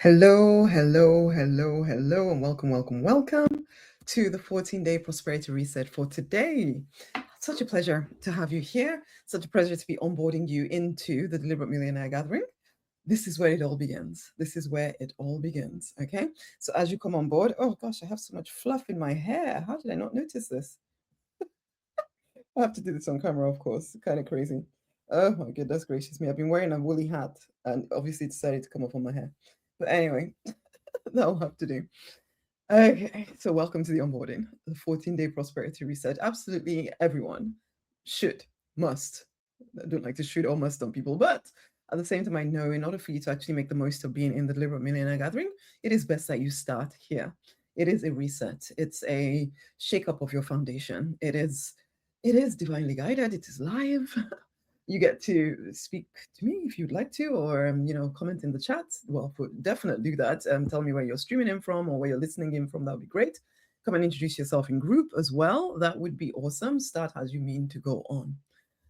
Hello, hello, hello, hello, and welcome to the 14-day prosperity reset for today. Such a pleasure to have you here. Such a pleasure to be onboarding you into the Deliberate Millionaire Gathering. This is where it all begins. This is where it all begins. Okay. So as you come on board, oh gosh, I have so much fluff in my hair. How did I not notice this? I have to do this on camera, of course. Kind of crazy. Oh my goodness gracious me. I've been wearing a woolly hat and obviously decided to come off on my hair. But anyway, that'll have to do. Okay, so welcome to the onboarding, the 14-day prosperity reset. Absolutely everyone should, must. I don't like to shoot or must on people, but at the same time, I know in order for you to actually make the most of being in the Deliberate Millionaire Gathering, it is best that you start here. It is a reset. It's a shake-up of your foundation. It is divinely guided. It is live. You get to speak to me if you'd like to, or comment in the chat. Well, definitely do that. Tell me where you're streaming in from or where you're listening in from. That would be great. Come and introduce yourself in group as well. That would be awesome. Start as you mean to go on.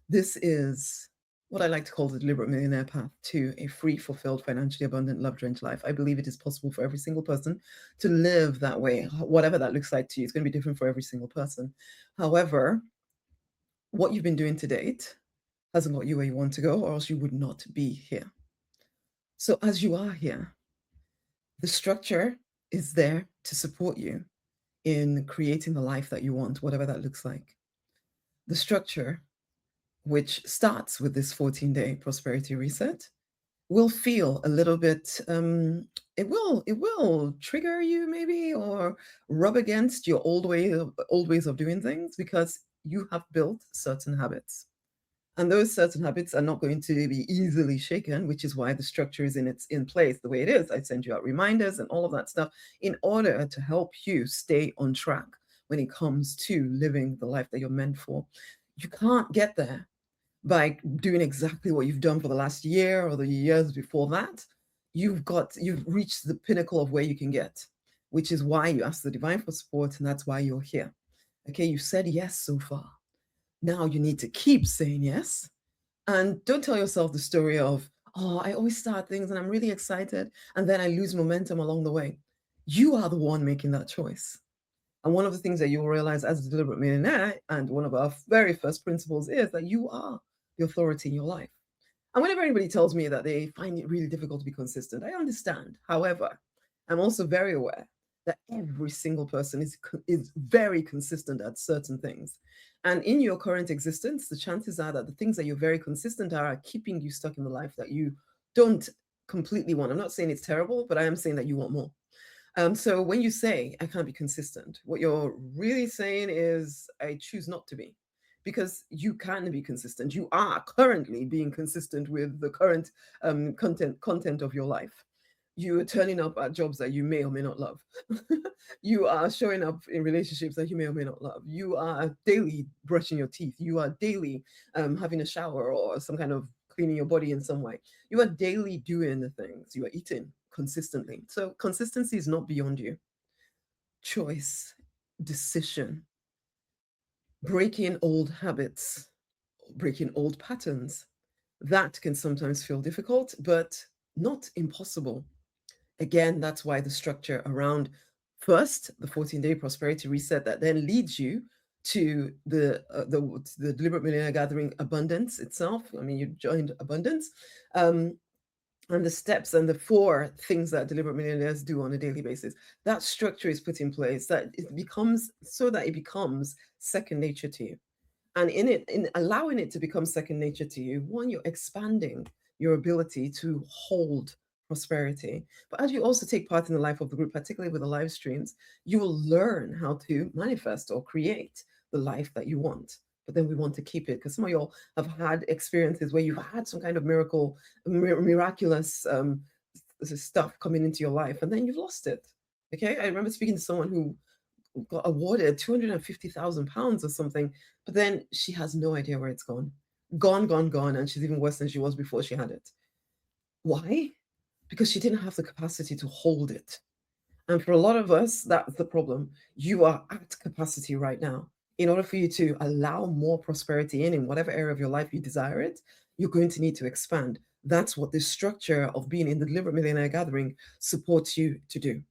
This is what I like to call the deliberate millionaire path to a free, fulfilled, financially abundant, love-drenched life. I believe it is possible for every single person to live that way, whatever that looks like to you. It's going to be different for every single person. However, what you've been doing to date hasn't got you where you want to go, or else you would not be here. So as you are here, the structure is there to support you in creating the life that you want, whatever that looks like. The structure, which starts with this 14-day prosperity reset, will feel a little bit, it will trigger you maybe, or rub against your old ways of doing things, because you have built certain habits. And those certain habits are not going to be easily shaken, which is why the structure is in place the way it is. I send you out reminders and all of that stuff in order to help you stay on track when it comes to living the life that you're meant for. You can't get there by doing exactly what you've done for the last year or the years before that. You've reached the pinnacle of where you can get, which is why you ask the divine for support, and that's why you're here. Okay, you said yes so far. Now you need to keep saying yes. And don't tell yourself the story of, oh, I always start things and I'm really excited, and then I lose momentum along the way. You are the one making that choice. And one of the things that you'll realize as a deliberate millionaire, and one of our very first principles, is that you are the authority in your life. And whenever anybody tells me that they find it really difficult to be consistent, I understand. However, I'm also very aware that every single person is very consistent at certain things. And in your current existence, the chances are that the things that you're very consistent are keeping you stuck in the life that you don't completely want. I'm not saying it's terrible, but I am saying that you want more. So when you say, I can't be consistent, what you're really saying is, I choose not to be. Because you can be consistent. You are currently being consistent with the current content of your life. You are turning up at jobs that you may or may not love. You are showing up in relationships that you may or may not love. You are daily brushing your teeth. You are daily having a shower or some kind of cleaning your body in some way. You are daily doing the things. You are eating consistently. So consistency is not beyond you. Choice, decision, breaking old habits, breaking old patterns, that can sometimes feel difficult, but not impossible. Again, that's why the structure around first the 14-day prosperity reset that then leads you to the deliberate millionaire gathering abundance itself. I mean, you joined abundance. And the steps and the 4 things that deliberate millionaires do on a daily basis. That structure is put in place that it becomes second nature to you. And in allowing it to become second nature to you, one, you're expanding your ability to hold prosperity. But as you also take part in the life of the group, particularly with the live streams, you will learn how to manifest or create the life that you want. But then we want to keep it, because some of y'all have had experiences where you've had some kind of miraculous stuff coming into your life, and then you've lost it. Okay, I remember speaking to someone who got awarded £250,000 or something, but then she has no idea where it's gone. Gone, and she's even worse than she was before she had it. Why? Because she didn't have the capacity to hold it. And for a lot of us, that's the problem. You are at capacity right now. In order for you to allow more prosperity in whatever area of your life you desire it, you're going to need to expand. That's what this structure of being in the Deliberate Millionaire Gathering supports you to do.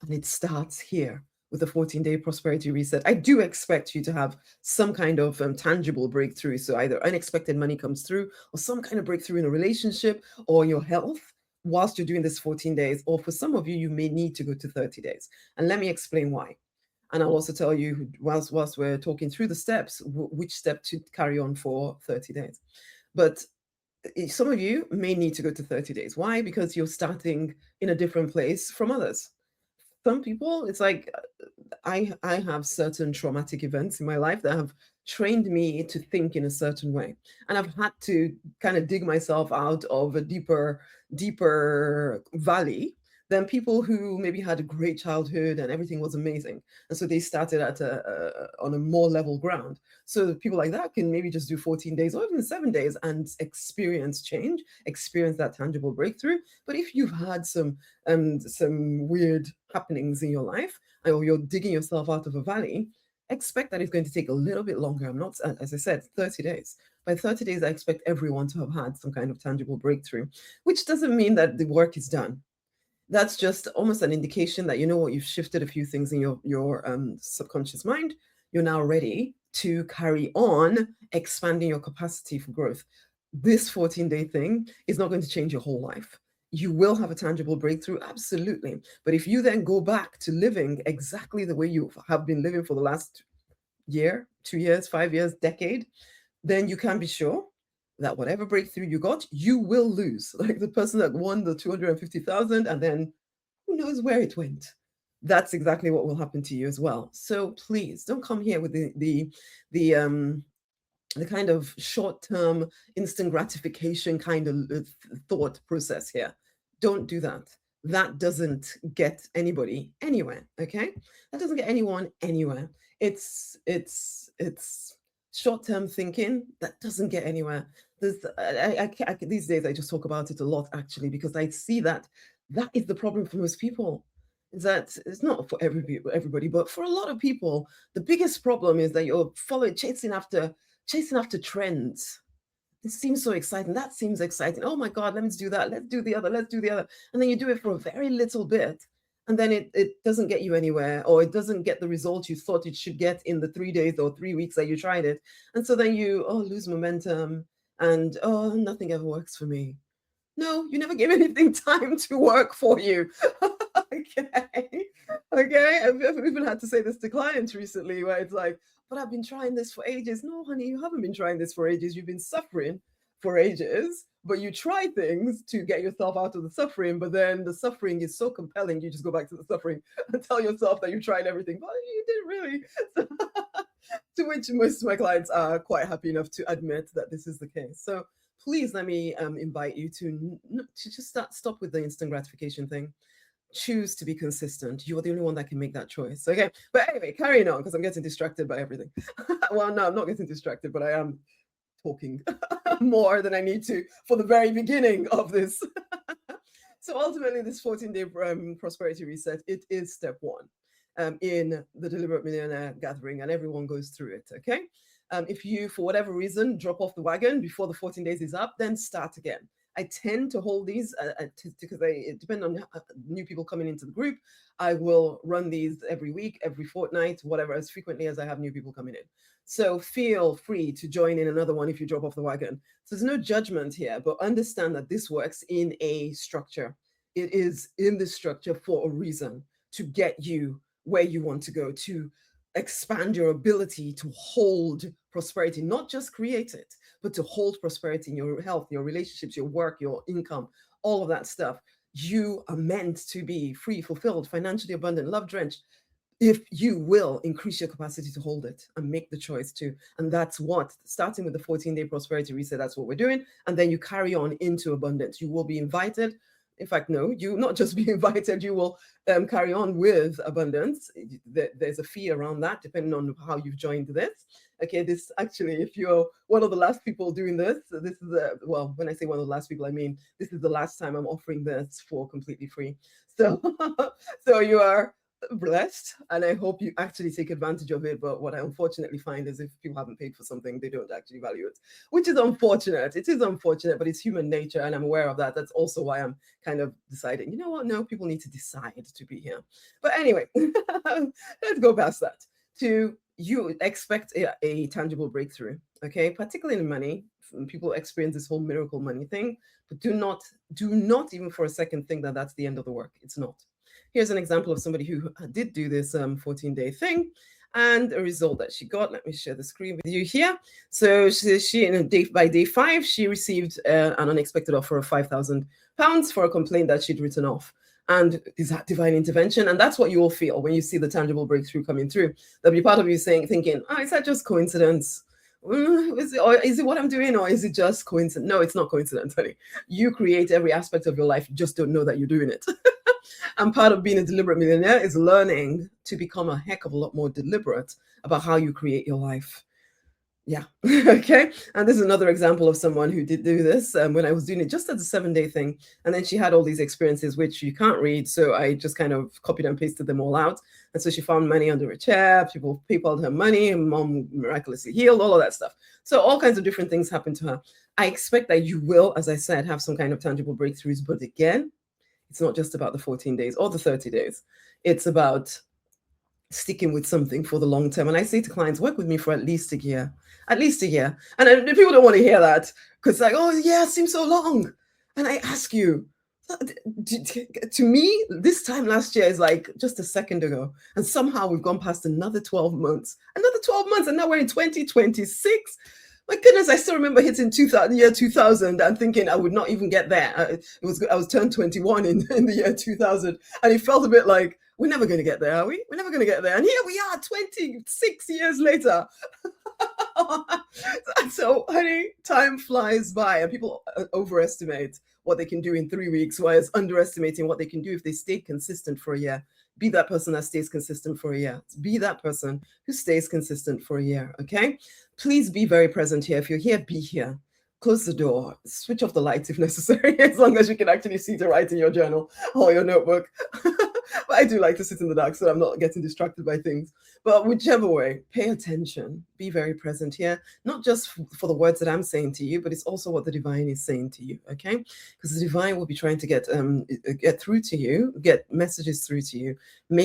And it starts here with the 14-day prosperity reset. I do expect you to have some kind of tangible breakthrough. So either unexpected money comes through, or some kind of breakthrough in a relationship or your health whilst you're doing this 14 days. Or for some of you, you may need to go to 30 days. And let me explain why. And I'll also tell you, whilst we're talking through the steps, which step to carry on for 30 days. But some of you may need to go to 30 days. Why? Because you're starting in a different place from others. Some people, it's like I have certain traumatic events in my life that have trained me to think in a certain way, and I've had to kind of dig myself out of a deeper valley than people who maybe had a great childhood and everything was amazing, and so they started at on a more level ground. So people like that can maybe just do 14 days or even 7 days and experience change, experience that tangible breakthrough. But if you've had some weird happenings in your life, or you're digging yourself out of a valley, expect that it's going to take a little bit longer. I'm not, as I said, 30 days. By 30 days, I expect everyone to have had some kind of tangible breakthrough, which doesn't mean that the work is done. That's just almost an indication that, you know what, you've shifted a few things in your subconscious mind. You're now ready to carry on expanding your capacity for growth. This 14-day thing is not going to change your whole life. You will have a tangible breakthrough, absolutely. But if you then go back to living exactly the way you have been living for the last year, 2 years, 5 years, decade, then you can be sure that whatever breakthrough you got, you will lose. Like the person that won the 250,000 and then who knows where it went. That's exactly what will happen to you as well. So please don't come here with the kind of short-term instant gratification kind of thought process here. Don't do that. That doesn't get anybody anywhere. Okay, that doesn't get anyone anywhere. It's short-term thinking that doesn't get anywhere. These days I just talk about it a lot actually, because I see that that is the problem for most people. Is that it's not for everybody, but for a lot of people, the biggest problem is that you're following, chasing after trends. It seems so exciting. That seems exciting. Oh my God, let's do that. Let's do the other. Let's do the other. And then you do it for a very little bit. And then it doesn't get you anywhere, or it doesn't get the result you thought it should get in the 3 days or 3 weeks that you tried it. And so then you lose momentum and nothing ever works for me. No, you never gave anything time to work for you. Okay. Okay. I've even had to say this to clients recently where it's like, but I've been trying this for ages. No, honey, you haven't been trying this for ages. You've been suffering for ages, but you try things to get yourself out of the suffering, but then the suffering is so compelling, you just go back to the suffering and tell yourself that you tried everything, but you didn't really. To which most of my clients are quite happy enough to admit that this is the case. So please let me invite you to just stop with the instant gratification thing. Choose to be consistent. You are the only one that can make that choice. Okay. But anyway, carrying on because I'm getting distracted by everything. Well, no, I'm not getting distracted, but I am talking more than I need to for the very beginning of this. So ultimately, this 14-day prosperity reset, it is step one in the Deliberate Millionaire Gathering, and everyone goes through it. Okay. If you, for whatever reason, drop off the wagon before the 14 days is up, then start again. I tend to hold these because it depends on new people coming into the group. I will run these every week, every fortnight, whatever, as frequently as I have new people coming in. So feel free to join in another one if you drop off the wagon. So there's no judgment here, but understand that this works in a structure. It is in the structure for a reason, to get you where you want to go, to expand your ability to hold prosperity, not just create it, but to hold prosperity in your health, your relationships, your work, your income, all of that stuff. You are meant to be free, fulfilled, financially abundant, love drenched, if you will increase your capacity to hold it and make the choice to. And that's what, starting with the 14-day prosperity reset, that's what we're doing. And then you carry on into abundance. You will be invited. In fact, no, you not just be invited, you will carry on with abundance. There's a fee around that, depending on how you've joined this. Okay, this actually, if you're one of the last people doing this, this is well, when I say one of the last people, I mean, this is the last time I'm offering this for completely free. So, so you are blessed, and I hope you actually take advantage of it. But what I unfortunately find is if people haven't paid for something, they don't actually value it, which is unfortunate. It is unfortunate, but it's human nature, and I'm aware of that. That's also why I'm kind of deciding, you know what? No, people need to decide to be here. But anyway, let's go past that. To you expect a tangible breakthrough, okay? Particularly in money, people experience this whole miracle money thing, but do not even for a second think that that's the end of the work. It's not. Here's an example of somebody who did do this 14-day thing, and a result that she got. Let me share the screen with you here. So she by day 5, she received an unexpected offer of £5,000 for a complaint that she'd written off. And is that divine intervention? And that's what you will feel when you see the tangible breakthrough coming through. There'll be part of you thinking, oh, is that just coincidence? Is it what I'm doing, or is it just coincidence? No, it's not coincidence, honey. You create every aspect of your life. You just don't know that you're doing it. And part of being a deliberate millionaire is learning to become a heck of a lot more deliberate about how you create your life. Yeah. Okay. And this is another example of someone who did do this when I was doing it just as a 7-day thing. And then she had all these experiences, which you can't read. So I just kind of copied and pasted them all out. And so she found money under a chair. People PayPal'd her money. And mom miraculously healed, all of that stuff. So all kinds of different things happened to her. I expect that you will, as I said, have some kind of tangible breakthroughs. But again, it's not just about the 14 days or the 30 days. It's about sticking with something for the long term. And I say to clients, work with me for at least a year. At least a year. And people don't want to hear that because like, oh yeah, it seems so long. And I ask you, to me, this time last year is like just a second ago. And somehow we've gone past another 12 months. Another 12 months, and now we're in 2026. My goodness, I still remember hitting year 2000 and thinking I would not even get there. I was turned 21 in the year 2000, and it felt a bit like, we're never going to get there, are we? We're never going to get there. And here we are 26 years later. So, honey, time flies by, and people overestimate what they can do in 3 weeks, while underestimating what they can do if they stay consistent for a year. Be that person that stays consistent for a year. Be that person who stays consistent for a year, okay? Please be very present here. If you're here, be here. Close the door. Switch off the lights if necessary, as long as you can actually see to write in your journal or your notebook. But I do like to sit in the dark so I'm not getting distracted by things. But whichever way, pay attention. Be very present here, not just for the words that I'm saying to you, but it's also what the divine is saying to you, okay? Because the divine will be trying to get through to you, get messages through to you.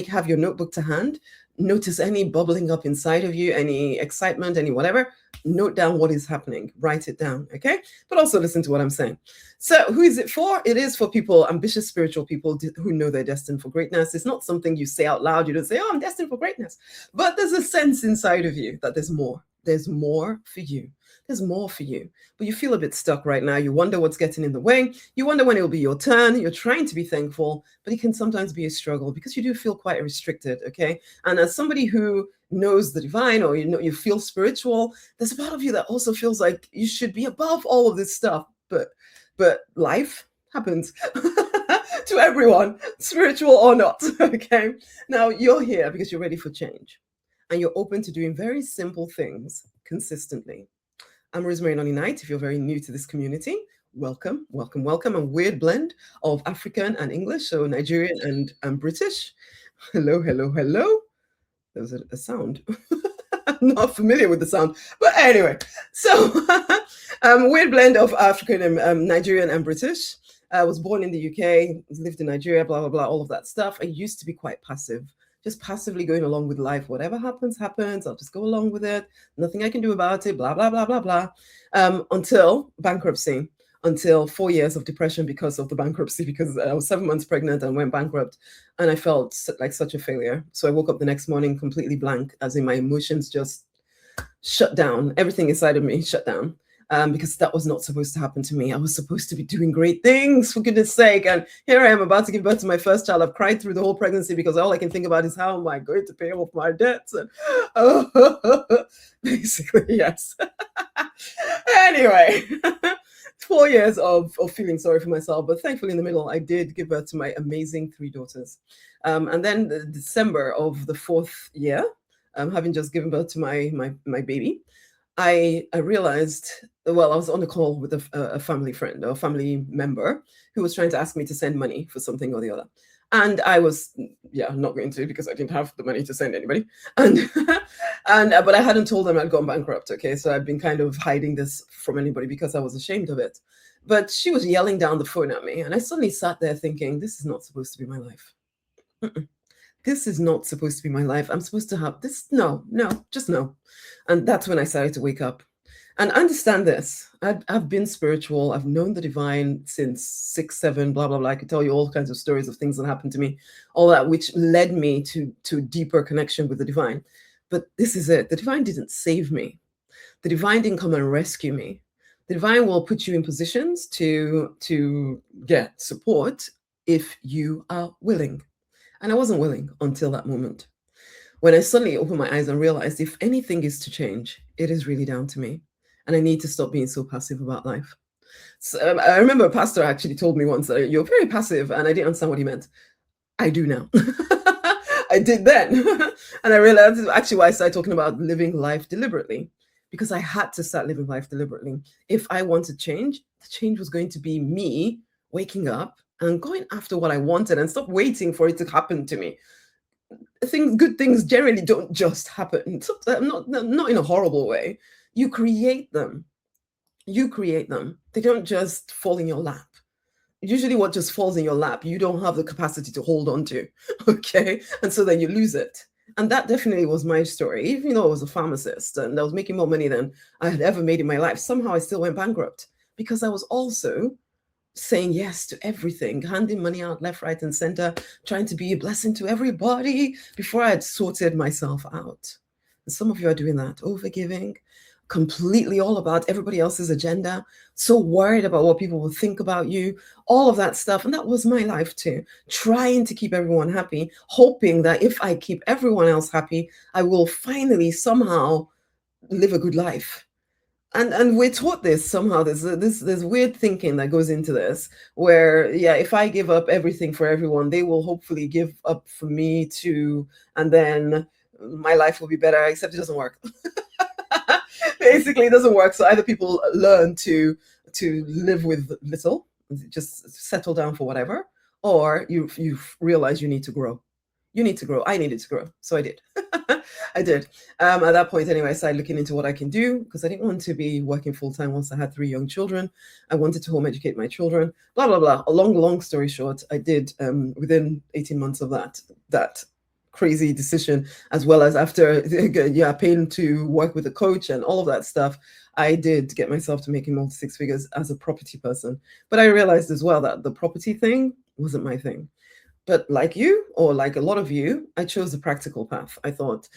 Have your notebook to hand. Notice any bubbling up inside of you, any excitement, any whatever. Note down what is happening. Write it down, okay? But also listen to what I'm saying. So who is it for? It is for people, ambitious spiritual people who know they're destined for greatness. It's not something you say out loud. You don't say, oh, I'm destined for greatness. But there's a sense inside of you that there's more. There's more for you. There's more for you. But you feel a bit stuck right now. You wonder what's getting in the way. You wonder when it will be your turn. You're trying to be thankful, but it can sometimes be a struggle because you do feel quite restricted, okay? And as somebody who knows the divine, or you feel spiritual, there's a part of you that also feels like you should be above all of this stuff. But life happens to everyone, spiritual or not, okay? Now, you're here because you're ready for change, and you're open to doing very simple things consistently. I'm Rosemary Nonny Knight. If you're very new to this community, welcome, welcome, welcome. A weird blend of African and English, so Nigerian and British. Hello, hello, hello. There was a sound. I'm not familiar with the sound, but anyway. So, weird blend of African and Nigerian and British. I was born in the UK, lived in Nigeria, blah, blah, blah, all of that stuff. I used to be quite passive, just passively going along with life. Whatever happens, happens. I'll just go along with it. Nothing I can do about it, blah, blah, blah, blah, blah. Until bankruptcy, until 4 years of depression because of the bankruptcy, because I was 7 months pregnant and went bankrupt. And I felt like such a failure. So I woke up the next morning completely blank, as in my emotions just shut down. Everything inside of me shut down. Because that was not supposed to happen to me. I was supposed to be doing great things, for goodness sake. And here I am about to give birth to my first child. I've cried through the whole pregnancy because all I can think about is how am I going to pay off my debts? And basically, yes. Anyway, 4 years of feeling sorry for myself. But thankfully, in the middle, I did give birth to my amazing 3 daughters. And then December of the 4th year, having just given birth to my baby, I realized, well, I was on a call with a family friend or a family member who was trying to ask me to send money for something or the other. And I was, yeah, not going to because I didn't have the money to send anybody. And and but I hadn't told them I'd gone bankrupt. Okay, so I'd been kind of hiding this from anybody because I was ashamed of it. But she was yelling down the phone at me, and I suddenly sat there thinking, this is not supposed to be my life. Mm-mm. This is not supposed to be my life. I'm supposed to have this. No, no, just no. And that's when I started to wake up and understand this. I've been spiritual. I've known the divine since 6, 7, blah, blah, blah. I could tell you all kinds of stories of things that happened to me, all that, which led me to a deeper connection with the divine. But this is it. The divine didn't save me. The divine didn't come and rescue me. The divine will put you in positions to get support if you are willing. And I wasn't willing until that moment. When I suddenly opened my eyes and realized if anything is to change, it is really down to me. And I need to stop being so passive about life. So I remember a pastor actually told me once that you're very passive, and I didn't understand what he meant. I do now. I did then. And I realized this is actually why I started talking about living life deliberately, because I had to start living life deliberately. If I wanted change, the change was going to be me waking up and going after what I wanted and stop waiting for it to happen to me. Good things generally don't just happen. Not in a horrible way. You create them. You create them. They don't just fall in your lap. Usually what just falls in your lap, you don't have the capacity to hold on to. Okay. And so then you lose it. And that definitely was my story. Even though I was a pharmacist and I was making more money than I had ever made in my life, somehow I still went bankrupt because I was also saying yes to everything, handing money out left, right, and center, trying to be a blessing to everybody before I had sorted myself out. And some of you are doing that, overgiving, completely all about everybody else's agenda, so worried about what people will think about you, all of that stuff. And that was my life too, trying to keep everyone happy, hoping that if I keep everyone else happy, I will finally somehow live a good life. And we're taught this somehow. There's weird thinking that goes into this, where yeah, if I give up everything for everyone, they will hopefully give up for me too, and then my life will be better. Except it doesn't work. Basically, it doesn't work. So either people learn to live with little, just settle down for whatever, or you realize you need to grow. You need to grow. I needed to grow, so I did. I did. At that point, anyway, I started looking into what I can do because I didn't want to be working full time once I had 3 young children. I wanted to home educate my children. Blah blah blah. A long story short, I did within 18 months of that crazy decision, as well as after yeah, paying to work with a coach and all of that stuff, I did get myself to making multi 6 figures as a property person. But I realized as well that the property thing wasn't my thing. But like you, or like a lot of you, I chose the practical path. I thought,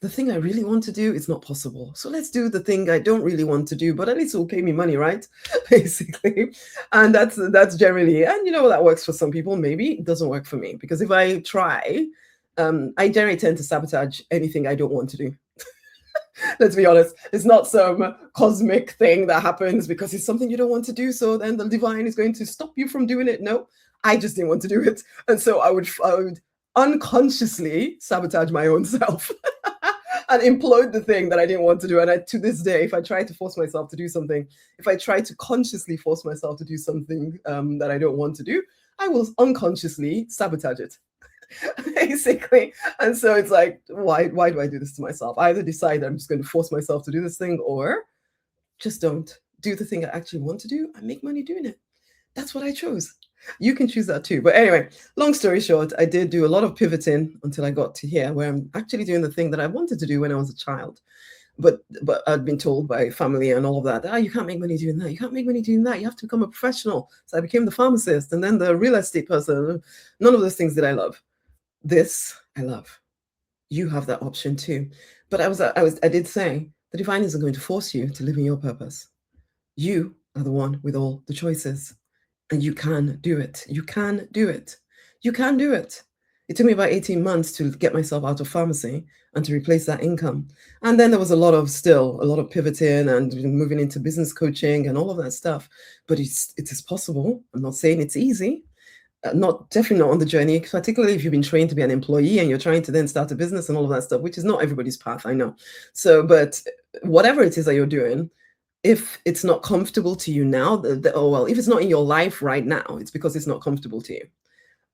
the thing I really want to do is not possible. So let's do the thing I don't really want to do, but at least it will pay me money, right? Basically. And that's generally, and you know, that works for some people. Maybe it doesn't work for me, because if I try, I generally tend to sabotage anything I don't want to do. Let's be honest. It's not some cosmic thing that happens because it's something you don't want to do. So then the divine is going to stop you from doing it. No, I just didn't want to do it. And so I would unconsciously sabotage my own self and implode the thing that I didn't want to do. And to this day, if I try to force myself to do something, if I try to consciously force myself to do something that I don't want to do, I will unconsciously sabotage it. Basically. And so it's like, why do I do this to myself? I either decide I'm just going to force myself to do this thing, or just don't do the thing I actually want to do and make money doing it. That's what I chose. You can choose that too. But anyway, long story short, I did do a lot of pivoting until I got to here, where I'm actually doing the thing that I wanted to do when I was a child. But I'd been told by family and all of that, you can't make money doing that. You can't make money doing that. You have to become a professional. So I became the pharmacist and then the real estate person. None of those things did I love. This I love. You have that option too. But I did say the divine isn't going to force you to live in your purpose. You are the one with all the choices, and you can do it. You can do it. You can do it. It took me about 18 months to get myself out of pharmacy and to replace that income. And then there was a lot of pivoting and moving into business coaching and all of that stuff. But it is possible. I'm not saying it's easy. Definitely not on the journey, particularly if you've been trained to be an employee and you're trying to then start a business and all of that stuff, which is not everybody's path, I know. So, but whatever it is that you're doing, if it's not comfortable to you now, if it's not in your life right now, it's because it's not comfortable to you.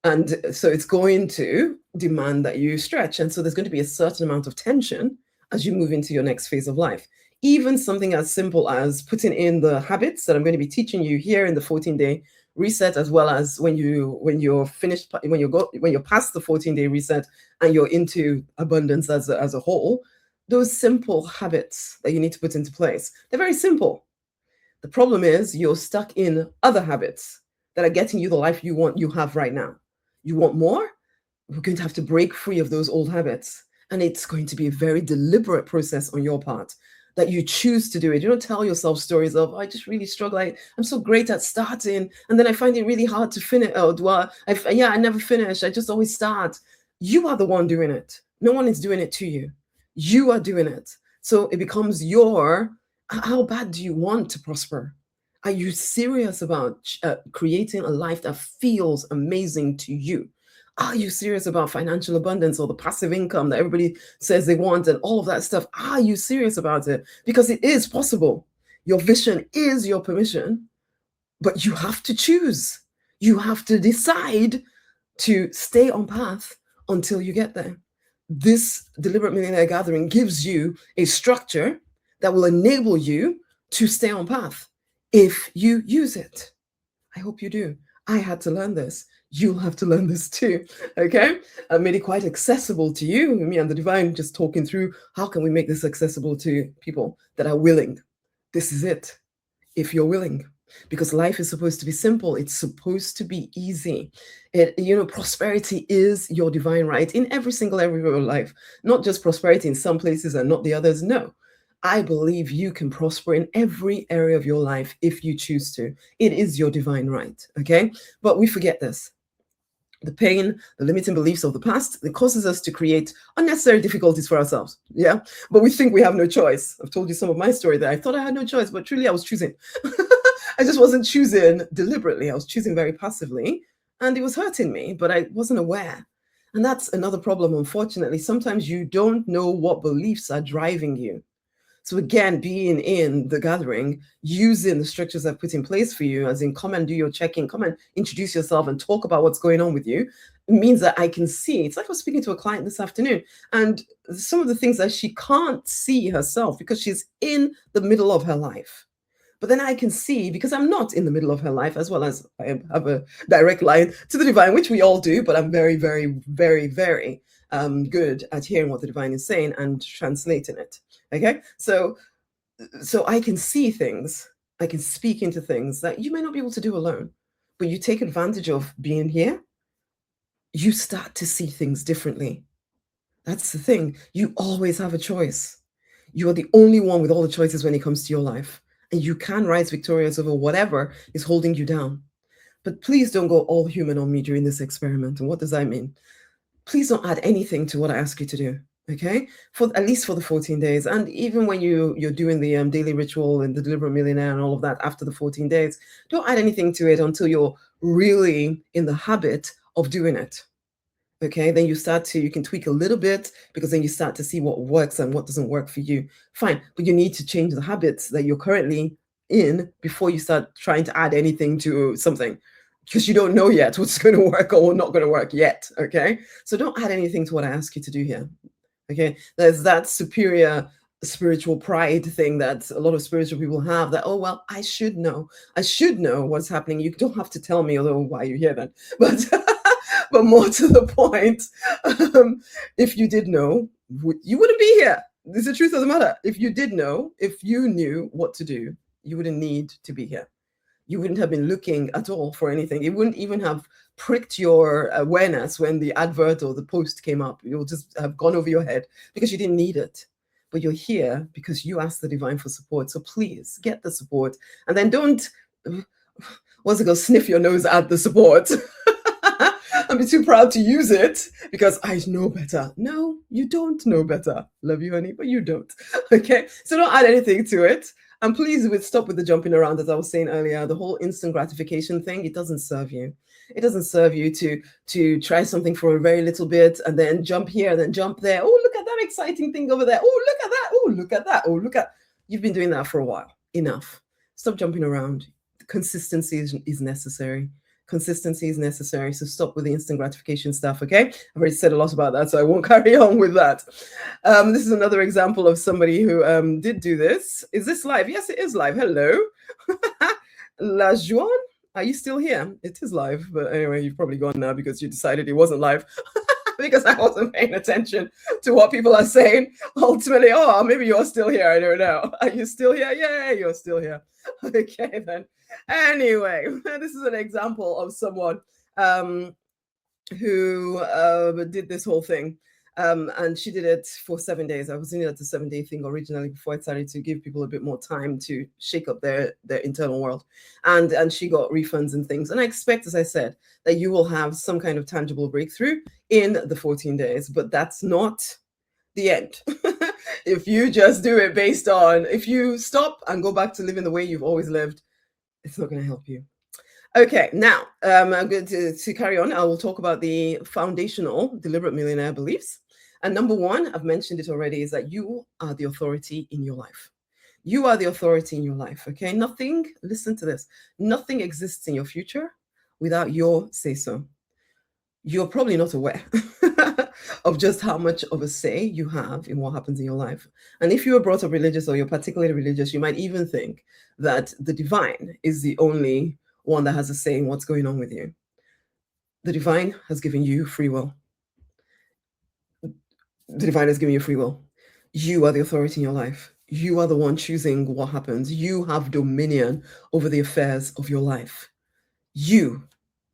And so it's going to demand that you stretch. And so there's going to be a certain amount of tension as you move into your next phase of life. Even something as simple as putting in the habits that I'm going to be teaching you here in the 14-day reset, as well as when you're finished, when you're past the 14-day reset and you're into abundance as a whole, those simple habits that you need to put into place, they're very simple. The problem is you're stuck in other habits that are getting you the life you have right now. You want more? We're going to have to break free of those old habits. And it's going to be a very deliberate process on your part that you choose to do it. You don't tell yourself stories of, "Oh, I just really struggle. I'm so great at starting, and then I find it really hard to finish. Oh, well, I never finish. I just always start." You are the one doing it. No one is doing it to you. You are doing it. So it becomes how bad do you want to prosper? Are you serious about creating a life that feels amazing to you? Are you serious about financial abundance or the passive income that everybody says they want and all of that stuff? Are you serious about it? Because it is possible. Your vision is your permission, but you have to choose. You have to decide to stay on path until you get there. This deliberate millionaire gathering gives you a structure that will enable you to stay on path if you use it. I hope you do. I had to learn this. You'll have to learn this too. Okay? I made it quite accessible to you. Me and the divine just talking through how can we make this accessible to people that are willing. This is it. If you're willing. Because life is supposed to be simple. It's supposed to be easy. Prosperity is your divine right in every single area of your life. Not just prosperity in some places and not the others. No. I believe you can prosper in every area of your life if you choose to. It is your divine right. Okay? But we forget this. The pain, the limiting beliefs of the past, that causes us to create unnecessary difficulties for ourselves. Yeah. But we think we have no choice. I've told you some of my story that I thought I had no choice, but truly I was choosing. I just wasn't choosing deliberately. I was choosing very passively. And it was hurting me, but I wasn't aware. And that's another problem, unfortunately. Sometimes you don't know what beliefs are driving you. So again, being in the gathering, using the structures I've put in place for you, as in come and do your check-in, come and introduce yourself and talk about what's going on with you, means that I can see. It's like I was speaking to a client this afternoon, and some of the things that she can't see herself because she's in the middle of her life. But then I can see, because I'm not in the middle of her life, as well as I have a direct line to the divine, which we all do, but I'm very, very, very, very good at hearing what the divine is saying and translating it. Okay, so I can see things, I can speak into things that you may not be able to do alone, but you take advantage of being here, you start to see things differently. That's the thing. You always have a choice. You are the only one with all the choices when it comes to your life, and you can rise victorious over whatever is holding you down. But please don't go all human on me during this experiment. And what does that mean? Please don't add anything to what I ask you to do. Okay, for at least for the 14 days, and even when you're doing the daily ritual and the deliberate millionaire and all of that after the 14 days, don't add anything to it until you're really in the habit of doing it. Okay, then you can tweak a little bit, because then you start to see what works and what doesn't work for you. Fine, but you need to change the habits that you're currently in before you start trying to add anything to something, because you don't know yet what's going to work or not going to work yet. Okay, so don't add anything to what I ask you to do here. Okay, there's that superior spiritual pride thing that a lot of spiritual people have, that, oh, well, I should know what's happening. You don't have to tell me, although why you hear that, but but more to the point, if you did know, you wouldn't be here. This is the truth of the matter. If you did know, if you knew what to do, you wouldn't need to be here. You wouldn't have been looking at all for anything. It wouldn't even have pricked your awareness when the advert or the post came up. You'll just have gone over your head because you didn't need it. But you're here because you asked the divine for support. So please get the support. And then don't, what's it called, sniff your nose at the support and be too proud to use it because I know better. No, you don't know better. Love you, honey, but you don't. Okay, so don't add anything to it. And please stop with the jumping around, as I was saying earlier. The whole instant gratification thing, it doesn't serve you. It doesn't serve you to try something for a very little bit and then jump here, then jump there. Oh, look at that exciting thing over there. Oh, look at that. Oh, look at that. Oh, look at. You've been doing that for a while. Enough. Stop jumping around. Consistency is necessary. Consistency is necessary. So stop with the instant gratification stuff, okay? I've already said a lot about that, so I won't carry on with that. This is another example of somebody who did do this. Is this live? Yes, it is live. Hello. La Juan, are you still here? It is live, but anyway, you've probably gone now because you decided it wasn't live. Because I wasn't paying attention to what people are saying. Ultimately, oh, maybe you're still here. I don't know. Are you still here? Yeah, you're still here. Okay, then. Anyway, this is an example of someone who did this whole thing. And she did it for 7 days. I was doing it as a 7-day thing originally before I started to give people a bit more time to shake up their internal world. And she got refunds and things. And I expect, as I said, that you will have some kind of tangible breakthrough in the 14 days. But that's not the end. If you just do it based on, if you stop and go back to living the way you've always lived, it's not going to help you. Okay, now I'm going to carry on. I will talk about the foundational deliberate millionaire beliefs. And number one, I've mentioned it already, is that you are the authority in your life. You are the authority in your life, okay? Nothing, listen to this, nothing exists in your future without your say-so. You're probably not aware of just how much of a say you have in what happens in your life. And if you were brought up religious or you're particularly religious, you might even think that the divine is the only one that has a say in what's going on with you. The divine has given you free will. The divine has given you free will. You are the authority in your life. You are the one choosing what happens. You have dominion over the affairs of your life. You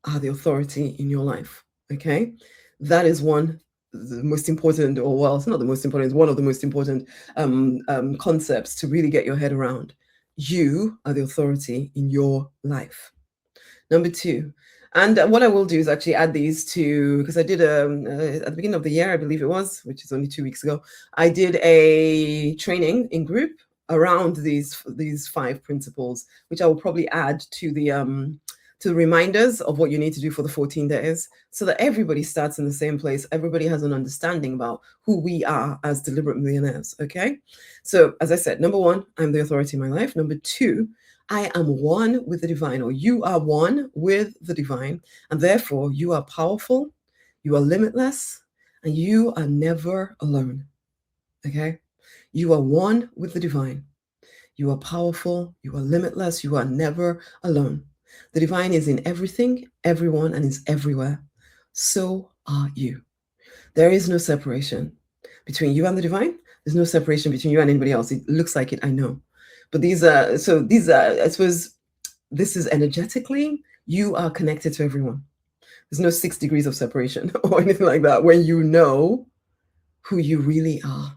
are the authority in your life. Okay? That is one, the most important, or well, it's not the most important, it's one of the most important concepts to really get your head around. You are the authority in your life. Number two, and what I will do is actually add these to, because I did at the beginning of the year, I believe it was, which is only 2 weeks ago, I did a training in group around these 5 principles, which I will probably add to the reminders of what you need to do for the 14 days, so that everybody starts in the same place. Everybody has an understanding about who we are as deliberate millionaires, okay? So as I said, number one, I'm the authority in my life. Number two, I am one with the divine, or you are one with the divine, and therefore you are powerful, you are limitless, and you are never alone, okay? You are one with the divine. You are powerful, you are limitless, you are never alone. The divine is in everything, everyone, and is everywhere. So are you. There is no separation between you and the divine. There's no separation between you and anybody else. It looks like it, I know. But these are, I suppose, this is energetically, you are connected to everyone. There's no 6 degrees of separation or anything like that when you know who you really are.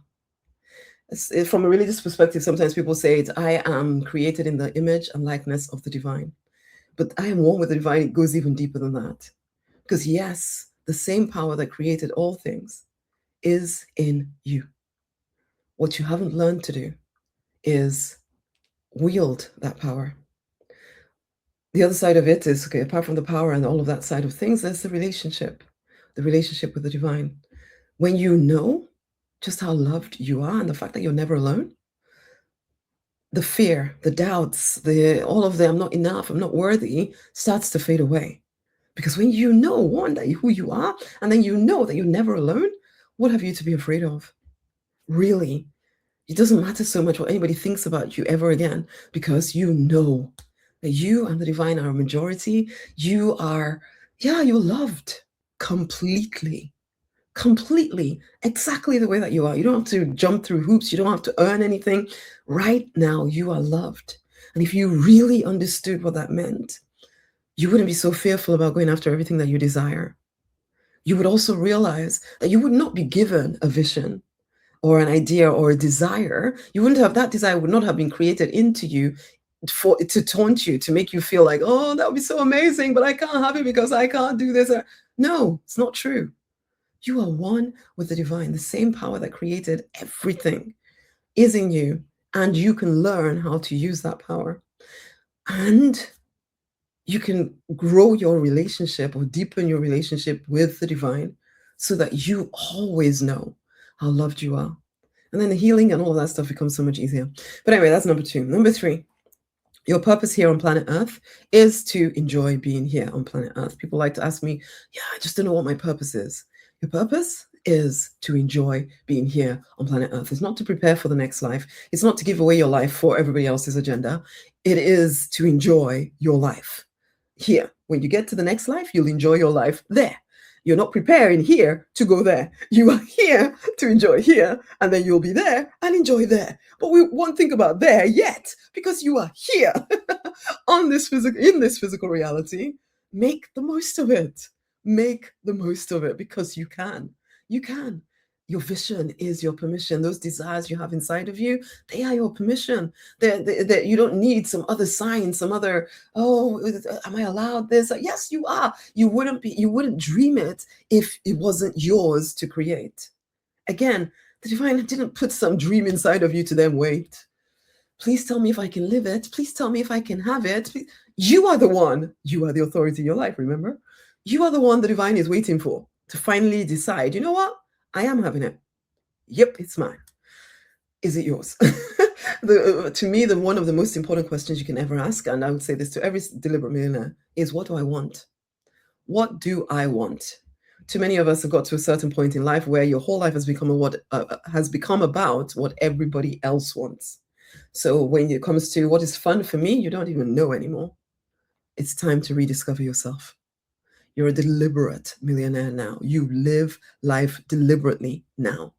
From a religious perspective, sometimes people say I am created in the image and likeness of the divine. But I am one with the divine. It goes even deeper than that. Because yes, the same power that created all things is in you. What you haven't learned to do is wield that power. The other side of it is, okay, apart from the power and all of that side of things, there's the relationship with the divine. When you know just how loved you are and the fact that you're never alone, the fear, the doubts, all of the I'm not enough, I'm not worthy starts to fade away. Because when you know, one, that who you are, and then you know that you're never alone, what have you to be afraid of? Really, it doesn't matter so much what anybody thinks about you ever again, because you know that you and the divine are a majority. You are, you're loved completely, exactly the way that you are. You don't have to jump through hoops. You don't have to earn anything. Right now, you are loved. And if you really understood what that meant, you wouldn't be so fearful about going after everything that you desire. You would also realize that you would not be given a vision or an idea or a desire. You wouldn't have, that desire would not have been created into you to taunt you, to make you feel like, oh, that would be so amazing, but I can't have it because I can't do this. No, it's not true. You are one with the divine. The same power that created everything is in you, and you can learn how to use that power. And you can grow your relationship or deepen your relationship with the divine so that you always know how loved you are. And then the healing and all of that stuff becomes so much easier. But anyway, that's number two. Number three, Your purpose here on planet Earth is to enjoy being here on planet Earth. People like to ask me, yeah, I just don't know what my purpose is. Your purpose is to enjoy being here on planet Earth. It's not to prepare for the next life. It's not to give away your life for everybody else's agenda. It is to enjoy your life here. When you get to the next life, you'll enjoy your life there. You're not preparing here to go there. You are here to enjoy here, and then you'll be there and enjoy there. But we won't think about there yet because you are here on this physical in this physical reality. Make the most of it. Make the most of it because you can. You can. Your vision is your permission. Those desires you have inside of you, they are your permission. You don't need some other sign, some other, oh, am I allowed this? Yes, you are. You wouldn't dream it if it wasn't yours to create. Again, the divine didn't put some dream inside of you to then wait. Please tell me if I can live it. Please tell me if I can have it. You are the one. You are the authority in your life, remember? You are the one the divine is waiting for to finally decide, you know what? I am having it. Yep, it's mine. Is it yours? To me, one of the most important questions you can ever ask, and I would say this to every deliberate millionaire, is what do I want? What do I want? Too many of us have got to a certain point in life where your whole life has become about what everybody else wants. So when it comes to what is fun for me, you don't even know anymore. It's time to rediscover yourself. You're a deliberate millionaire now. You live life deliberately now.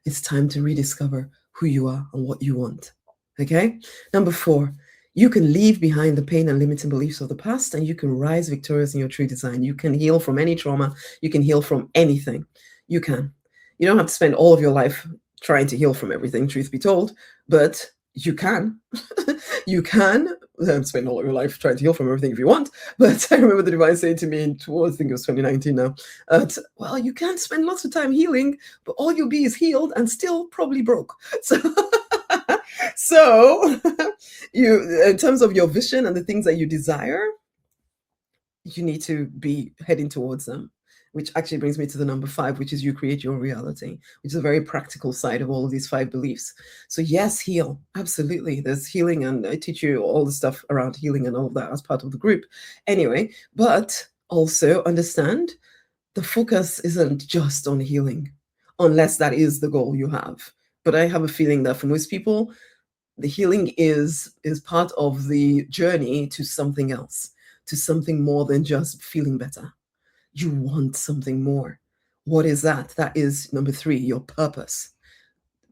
It's time to rediscover who you are and what you want. Okay? Number 4, you can leave behind the pain and limiting beliefs of the past, and you can rise victorious in your true design. You can heal from any trauma. You can heal from anything. You can. You don't have to spend all of your life trying to heal from everything, truth be told, but you can. You can spend all of your life trying to heal from everything if you want. But I remember the divine saying to me towards, I think it was 2019 now, well, you can spend lots of time healing, but all you'll be is healed and still probably broke. So you, in terms of your vision and the things that you desire, you need to be heading towards them, which actually brings me to the number 5, which is you create your reality, which is a very practical side of all of these 5 beliefs. So yes, heal. Absolutely. There's healing, and I teach you all the stuff around healing and all of that as part of the group. Anyway, but also understand the focus isn't just on healing, unless that is the goal you have. But I have a feeling that for most people, the healing is part of the journey to something else, to something more than just feeling better. You want something more. What is that? That is number 3, your purpose.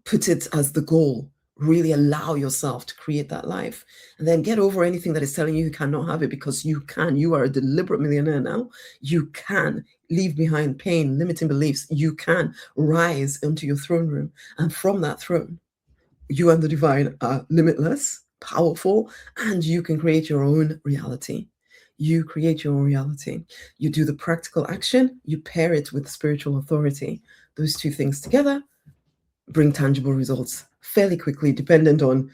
Put it as the goal. Really allow yourself to create that life. And then get over anything that is telling you cannot have it, because you can. You are a deliberate millionaire now. You can leave behind pain, limiting beliefs. You can rise into your throne room. And from that throne, you and the divine are limitless, powerful, and you can create your own reality. You create your own reality. You do the practical action, you pair it with spiritual authority. Those 2 things together bring tangible results fairly quickly, dependent on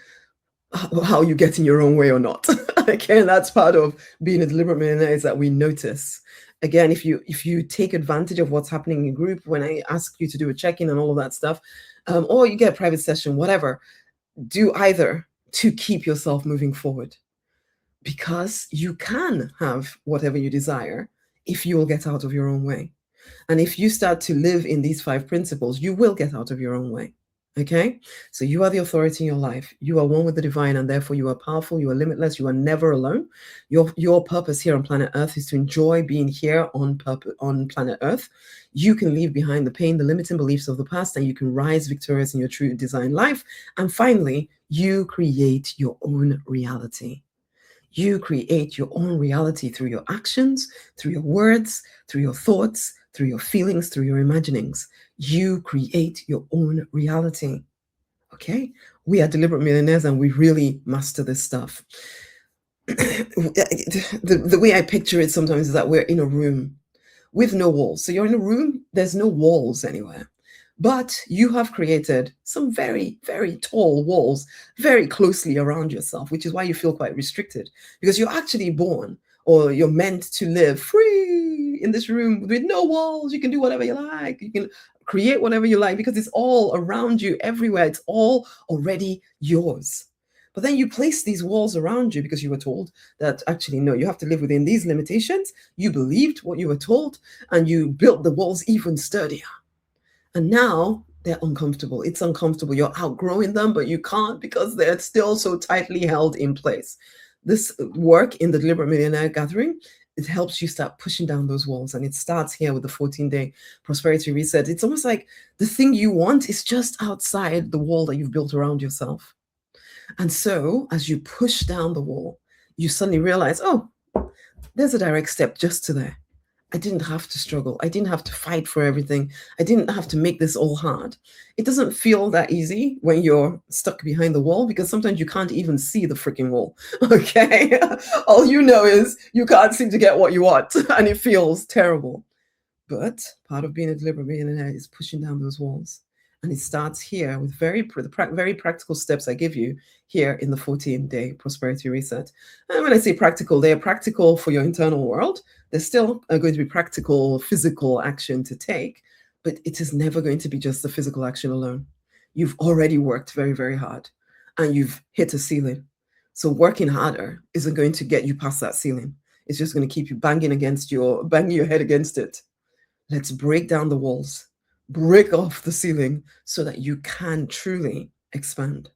how you get in your own way or not. Again, that's part of being a deliberate millionaire, is that we notice. Again, if you take advantage of what's happening in group, when I ask you to do a check-in and all of that stuff, or you get a private session, whatever, do either to keep yourself moving forward, because you can have whatever you desire if you will get out of your own way. And if you start to live in these 5 principles, you will get out of your own way. Okay? So you are the authority in your life. You are one with the divine, and therefore you are powerful, you are limitless, you are never alone. Your purpose here on planet Earth is to enjoy being here on planet Earth. You can leave behind the pain, the limiting beliefs of the past, and you can rise victorious in your true design life. And finally, you create your own reality. You create your own reality through your actions, through your words, through your thoughts, through your feelings, through your imaginings. You create your own reality. Okay? We are deliberate millionaires, and we really master this stuff. The way I picture it sometimes is that we're in a room with no walls. So you're in a room, there's no walls anywhere. But you have created some very, very tall walls very closely around yourself, which is why you feel quite restricted, because you're actually born, or you're meant to live free in this room with no walls. You can do whatever you like. You can create whatever you like, because it's all around you everywhere. It's all already yours. But then you place these walls around you because you were told that actually, no, you have to live within these limitations. You believed what you were told and you built the walls even sturdier. And now they're uncomfortable. It's uncomfortable. You're outgrowing them, but you can't because they're still so tightly held in place. This work in the Deliberate Millionaire Gathering, it helps you start pushing down those walls. And it starts here with the 14-day prosperity reset. It's almost like the thing you want is just outside the wall that you've built around yourself. And so as you push down the wall, you suddenly realize, oh, there's a direct step just to there. I didn't have to struggle. I didn't have to fight for everything. I didn't have to make this all hard. It doesn't feel that easy when you're stuck behind the wall because sometimes you can't even see the freaking wall. Okay. All you know is you can't seem to get what you want and it feels terrible. But part of being a deliberate millionaire is pushing down those walls. And it starts here with very practical steps I give you here in the 14-day prosperity reset. And when I say practical, they are practical for your internal world. There's still going to be practical physical action to take, but it is never going to be just the physical action alone. You've already worked very, very hard and you've hit a ceiling. So working harder isn't going to get you past that ceiling. It's just going to keep you banging your head against it. Let's break down the walls, break off the ceiling so that you can truly expand.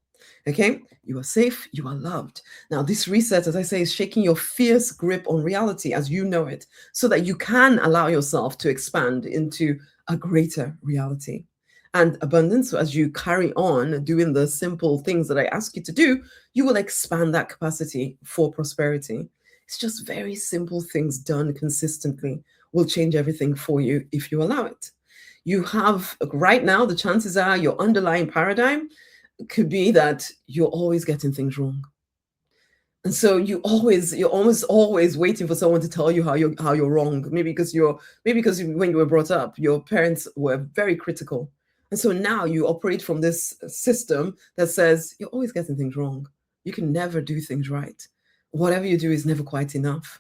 Okay, you are safe, you are loved. Now, this reset, as I say, is shaking your fierce grip on reality as you know it, so that you can allow yourself to expand into a greater reality and abundance. So as you carry on doing the simple things that I ask you to do, you will expand that capacity for prosperity. It's just very simple things done consistently will change everything for you if you allow it. You have, right now, the chances are your underlying paradigm could be that you're always getting things wrong. And so you're almost always waiting for someone to tell you how you're wrong. Maybe because when you were brought up, your parents were very critical. And so now you operate from this system that says you're always getting things wrong. You can never do things right. Whatever you do is never quite enough.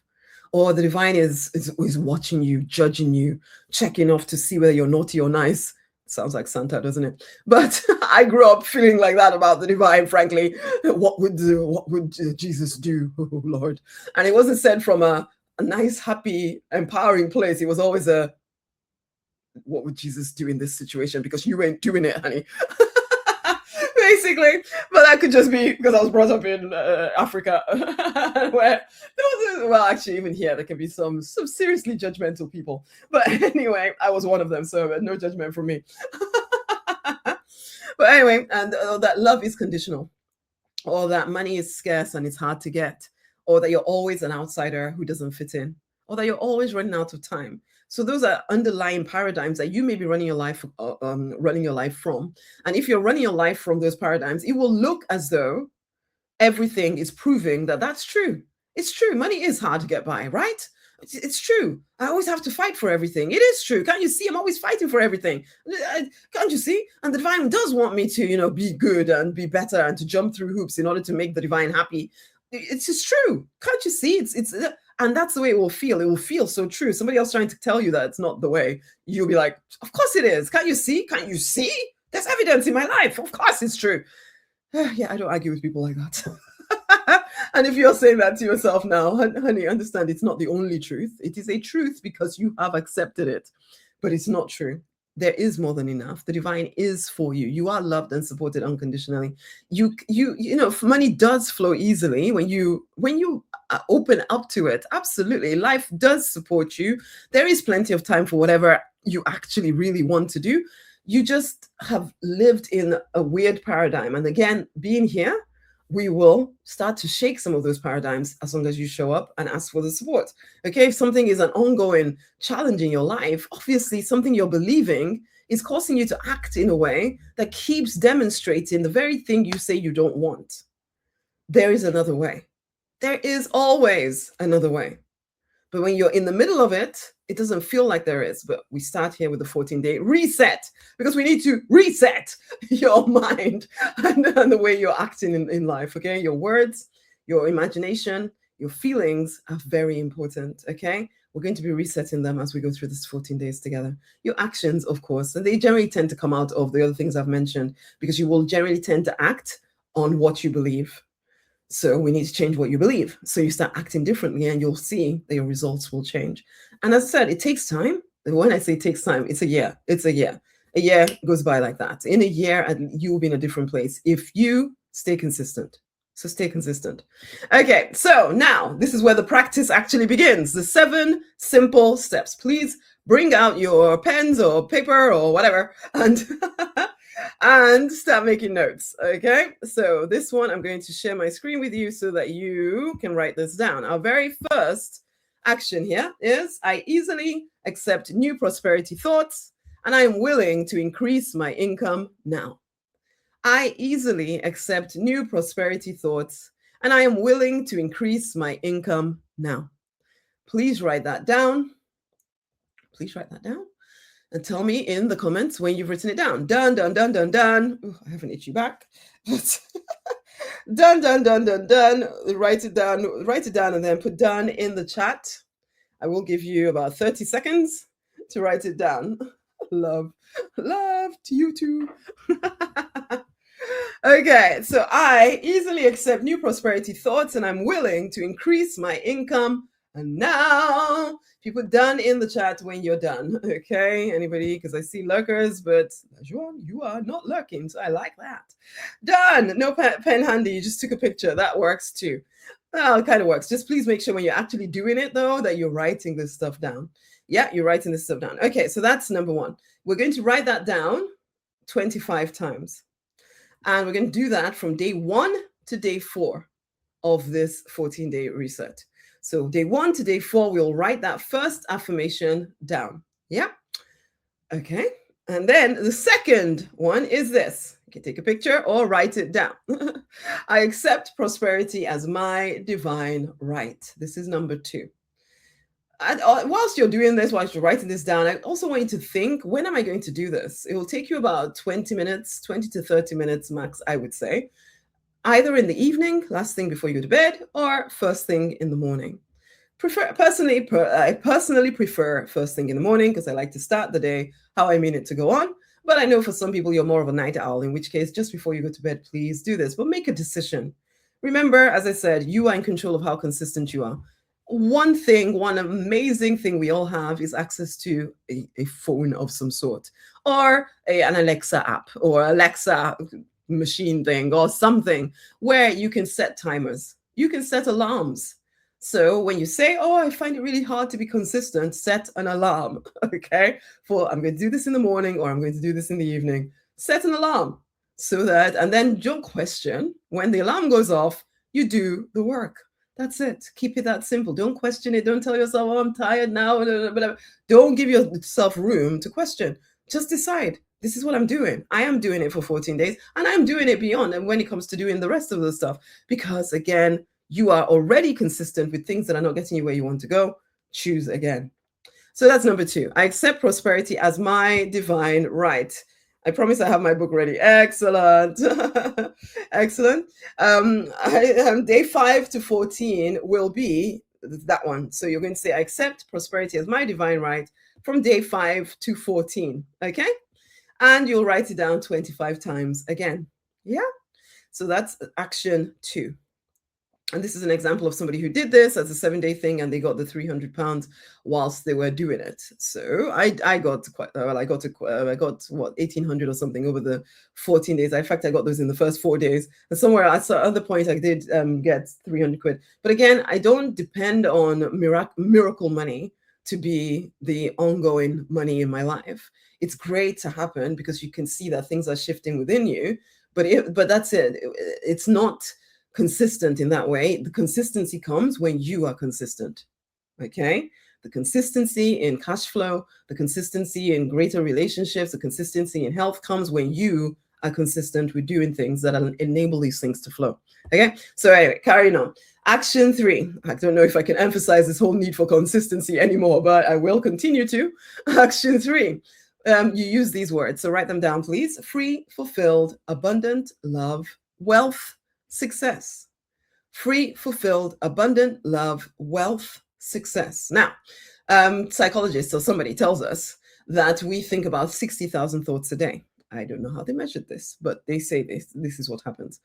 Or the divine is watching you, judging you, checking off to see whether you're naughty or nice. Sounds like Santa, doesn't it? But I grew up feeling like that about the divine, frankly. What would Jesus do, oh, Lord? And it wasn't said from a nice, happy, empowering place. It was always what would Jesus do in this situation? Because you ain't doing it, honey. Basically, but that could just be because I was brought up in Africa, where actually, even here there can be some seriously judgmental people. But anyway, I was one of them, so no judgment from me. But anyway, and that love is conditional, or that money is scarce and it's hard to get, or that you're always an outsider who doesn't fit in, or that you're always running out of time. So those are underlying paradigms that you may be running your life from. And if you're running your life from those paradigms, it will look as though everything is proving that that's true. It's true. Money is hard to get by, right? It's true. I always have to fight for everything. It is true. Can't you see? I'm always fighting for everything. Can't you see? And the divine does want me to, be good and be better and to jump through hoops in order to make the divine happy. It's just true. Can't you see? It's and that's the way it will feel. It will feel so true. Somebody else trying to tell you that it's not the way. You'll be like, of course it is. Can't you see? Can't you see? There's evidence in my life. Of course it's true. Yeah, I don't argue with people like that. And if you're saying that to yourself now, honey, understand it's not the only truth. It is a truth because you have accepted it, but it's not true. There is more than enough. The divine is for you. You are loved and supported unconditionally. Money does flow easily when you open up to it. Absolutely. Life does support you. There is plenty of time for whatever you actually really want to do. You just have lived in a weird paradigm. And again, being here, we will start to shake some of those paradigms as long as you show up and ask for the support. Okay, if something is an ongoing challenge in your life, obviously something you're believing is causing you to act in a way that keeps demonstrating the very thing you say you don't want. There is another way. There is always another way. But when you're in the middle of it, it doesn't feel like there is. But we start here with the 14-day reset because we need to reset your mind and the way you're acting in life. Okay, your words, your imagination, your feelings are very important. Okay, we're going to be resetting them as we go through this 14 days together. Your actions, of course, and they generally tend to come out of the other things I've mentioned because you will generally tend to act on what you believe. So we need to change what you believe. So you start acting differently and you'll see that your results will change. And as I said, it takes time. When I say it takes time, it's a year. It's a year. A year goes by like that. In a year, and you will be in a different place if you stay consistent. So stay consistent. Okay, so now this is where the practice actually begins. The 7 simple steps. Please bring out your pens or paper or whatever and and start making notes. Okay, so this one I'm going to share my screen with you so that you can write this down. Our very first action here is I easily accept new prosperity thoughts and I am willing to increase my income now. I easily accept new prosperity thoughts and I am willing to increase my income now. Please write that down. Please write that down and tell me in the comments when you've written it down. Done, done, done, done, done. Ooh, I have an itchy back. Done, done, done, done, done. Write it down, and then put done in the chat. I will give you about 30 seconds to write it down. Love to you too. Okay, so I easily accept new prosperity thoughts and I'm willing to increase my income. And now, people done in the chat when you're done. Okay, anybody? Because I see lurkers, but Juan, you are not lurking, so I like that. Done. No pen handy. You just took a picture. That works too. Well, it kind of works. Just please make sure when you're actually doing it, though, that you're writing this stuff down. Yeah, you're writing this stuff down. Okay, so that's number 1. We're going to write that down 25 times. And we're going to do that from day 1 to day 4 of this 14-day reset. So day 1 to day 4, we'll write that first affirmation down. Yeah? Okay. And then the second one is this. You can take a picture or write it down. I accept prosperity as my divine right. This is number 2. And whilst you're doing this, whilst you're writing this down, I also want you to think, when am I going to do this? It will take you about 20 minutes, 20 to 30 minutes max, I would say, either in the evening, last thing before you go to bed, or first thing in the morning. I personally prefer first thing in the morning because I like to start the day how I mean it to go on. But I know for some people you're more of a night owl, in which case, just before you go to bed, please do this. But make a decision. Remember, as I said, you are in control of how consistent you are. One amazing thing we all have is access to a phone of some sort, or an Alexa app, or Alexa machine thing, or something where you can set timers. You can set alarms. So when you say, oh, I find it really hard to be consistent, set an alarm, okay? For I'm going to do this in the morning or I'm going to do this in the evening. Set an alarm so that, and then don't question. When the alarm goes off, you do the work. That's it. Keep it that simple. Don't question it. Don't tell yourself, oh, I'm tired now. Don't give yourself room to question. Just decide, this is what I'm doing. I am doing it for 14 days and I'm doing it beyond. And when it comes to doing the rest of the stuff, because again, you are already consistent with things that are not getting you where you want to go, choose again. So that's number 2. I accept prosperity as my divine right. I promise I have my book ready. Excellent. Excellent. Day 5 to 14 will be that one. So you're going to say, I accept prosperity as my divine right from day 5 to 14. Okay? And you'll write it down 25 times again. Yeah? So that's action 2. And this is an example of somebody who did this as a 7-day thing and they got the 300 pounds whilst they were doing it. So I got quite well. I got what, 1,800 or something over the 14 days. In fact, I got those in the first 4 days. And somewhere at some other point, I did get 300 quid. But again, I don't depend on miracle money to be the ongoing money in my life. It's great to happen because you can see that things are shifting within you. But that's it. It's not consistent in that way. The consistency comes when you are consistent. Okay? The consistency in cash flow, the consistency in greater relationships, the consistency in health comes when you are consistent with doing things that enable these things to flow. Okay? So anyway, carrying on. Action 3. I don't know if I can emphasize this whole need for consistency anymore, but I will continue to. Action 3. You use these words. So write them down, please. Free, fulfilled, abundant, love, wealth, success. Free, fulfilled, abundant, love, wealth, success. Now, psychologists or somebody tells us that we think about 60,000 thoughts a day. I don't know how they measured this, but they say this is what happens.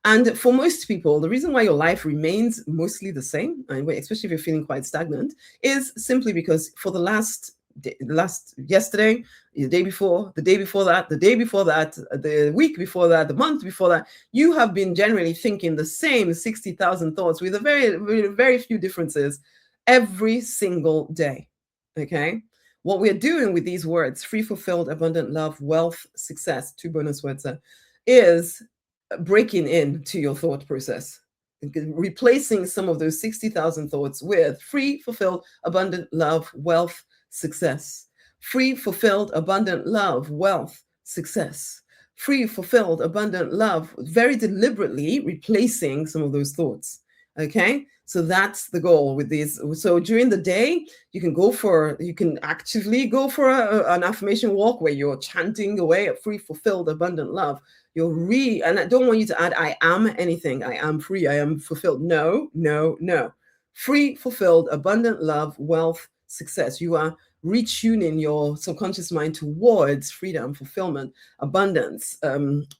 And for most people, the reason why your life remains mostly the same, and especially if you're feeling quite stagnant, is simply because for the last yesterday, the day before, the day before that, the day before that, the week before that, the month before that, you have been generally thinking the same 60,000 thoughts with a very few differences every single day. Okay. What we're doing with these words, free, fulfilled, abundant, love, wealth, success, two bonus words, is breaking into your thought process, replacing some of those 60,000 thoughts with free, fulfilled, abundant, love, wealth, success. Free, fulfilled, abundant, love, wealth, success. Free, fulfilled, abundant, love, very deliberately replacing some of those thoughts. Okay. So that's the goal with these. So during the day, you can actively go for an affirmation walk where you're chanting away at free, fulfilled, abundant love. And I don't want you to add, I am anything. I am free. I am fulfilled. No, no, no. Free, fulfilled, abundant love, wealth, success. You are retuning your subconscious mind towards freedom, fulfillment, abundance,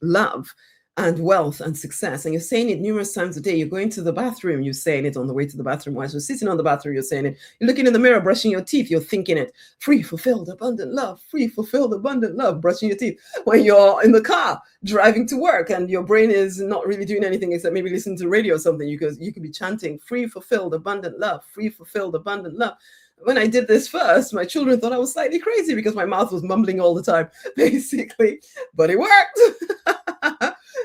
love, and wealth and success. And you're saying it numerous times a day. You're going to the bathroom, you're saying it on the way to the bathroom. While you're sitting on the bathroom, you're saying it. You're looking in the mirror, brushing your teeth, you're thinking it. Free, fulfilled, abundant love. Free, fulfilled, abundant love. Brushing your teeth. When you're in the car, driving to work, and your brain is not really doing anything except maybe listening to radio or something, you could be chanting, free, fulfilled, abundant love. Free, fulfilled, abundant love. When I did this first, my children thought I was slightly crazy because my mouth was mumbling all the time, basically, but it worked.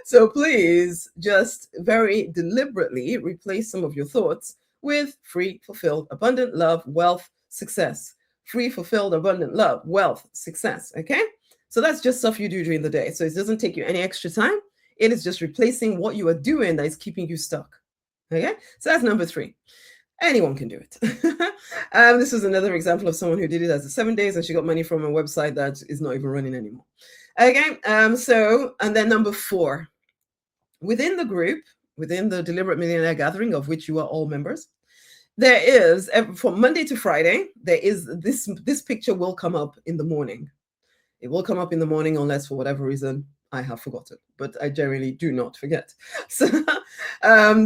So please just very deliberately replace some of your thoughts with free, fulfilled, abundant love, wealth, success. Free, fulfilled, abundant love, wealth, success. Okay? So that's just stuff you do during the day. So it doesn't take you any extra time. It is just replacing what you are doing that is keeping you stuck. Okay? So that's number 3. Anyone can do it. This was another example of someone who did it as a 7 days, and she got money from a website that is not even running anymore. Okay, and then number 4, within the group, within the Deliberate Millionaire Gathering, of which you are all members, there is, from Monday to Friday, there is this picture will come up in the morning. It will come up in the morning unless for whatever reason I have forgotten, but I generally do not forget. So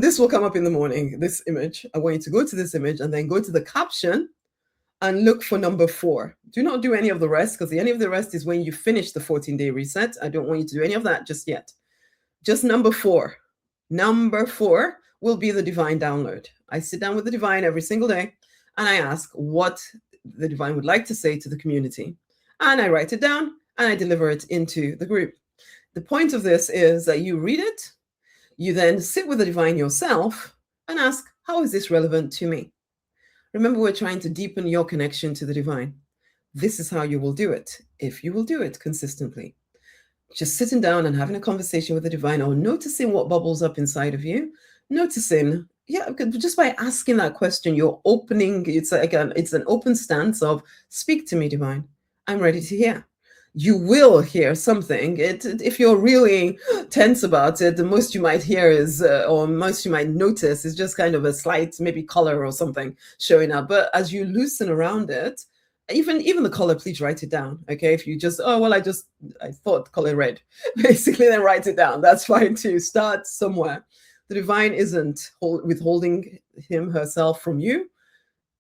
this will come up in the morning, this image. I want you to go to this image and then go to the caption and look for number 4. Do not do any of the rest, because any of the rest is when you finish the 14-day reset. I don't want you to do any of that just yet. Just number 4. Number 4 will be the divine download. I sit down with the divine every single day and I ask what the divine would like to say to the community. And I write it down and I deliver it into the group. The point of this is that you read it, you then sit with the divine yourself and ask, how is this relevant to me? Remember, we're trying to deepen your connection to the divine. This is how you will do it, if you will do it consistently. Just sitting down and having a conversation with the divine, or noticing what bubbles up inside of you, noticing, just by asking that question, you're opening, it's an open stance of, speak to me, divine. I'm ready to hear. You will hear something. If you're really tense about it, the most you might hear is, or most you might notice is just kind of a slight, maybe color or something showing up. But as you loosen around it, even the color, please write it down. Okay, if you just, I thought color red, basically, then write it down. That's fine too. Start somewhere. The divine isn't withholding herself from you.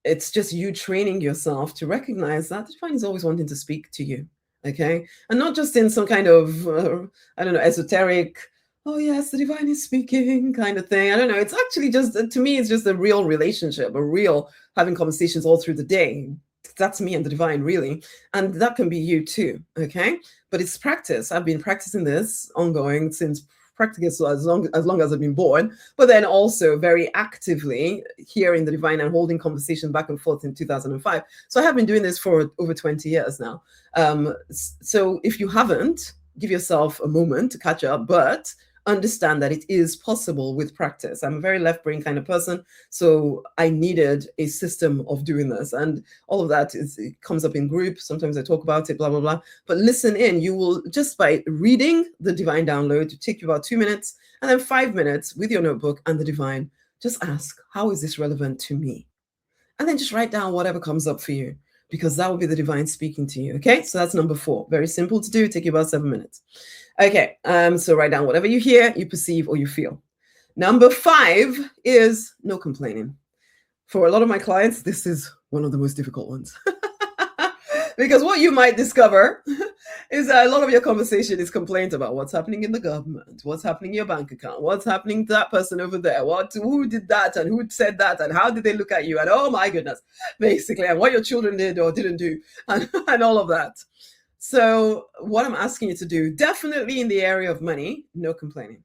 It's just you training yourself to recognize that the divine is always wanting to speak to you. Okay, and not just in some kind of esoteric, oh yes, the divine is speaking kind of thing. I don't know. It's actually just, to me, it's just a real relationship, a real having conversations all through the day. That's me and the divine, really, and that can be you too. Okay, but it's practice. I've been practicing this ongoing since practically as long as I've been born, but then also very actively hearing the divine and holding conversation back and forth in 2005. So I have been doing this for over 20 years now. So if you haven't, give yourself a moment to catch up, but understand that it is possible with practice. I'm a very left brain kind of person, so I needed a system of doing this, and all of that it comes up in group. Sometimes I talk about it, blah, blah, blah. But listen in, you will, just by reading the divine download, it take you about 2 minutes, and then 5 minutes with your notebook and the divine, just ask, how is this relevant to me? And then just write down whatever comes up for you. because that will be the divine speaking to you. Okay, so that's number 4. Very simple to do. Take you about 7 minutes. Okay, so write down whatever you hear, you perceive, or you feel. Number 5 is no complaining. For a lot of my clients, this is one of the most difficult ones. Because what you might discover is that a lot of your conversation is complaint about what's happening in the government, what's happening in your bank account, what's happening to that person over there, who did that, and who said that, and how did they look at you, and oh my goodness, basically, and what your children did or didn't do, and all of that. So what I'm asking you to do, definitely in the area of money, no complaining.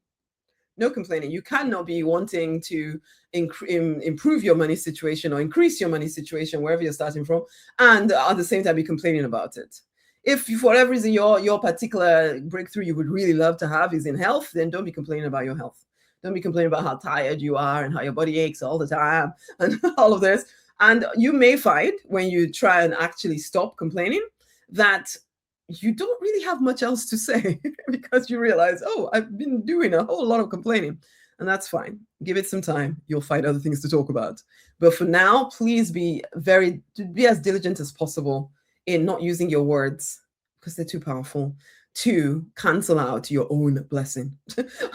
No complaining. You cannot be wanting to improve your money situation or increase your money situation wherever you're starting from, and at the same time be complaining about it. If for whatever reason your particular breakthrough you would really love to have is in health, then don't be complaining about your health. Don't be complaining about how tired you are and how your body aches all the time and all of this. And you may find when you try and actually stop complaining that you don't really have much else to say because you realize, oh, I've been doing a whole lot of complaining. And that's fine. Give it some time. You'll find other things to talk about. But for now, please be as diligent as possible in not using your words because they're too powerful to cancel out your own blessing.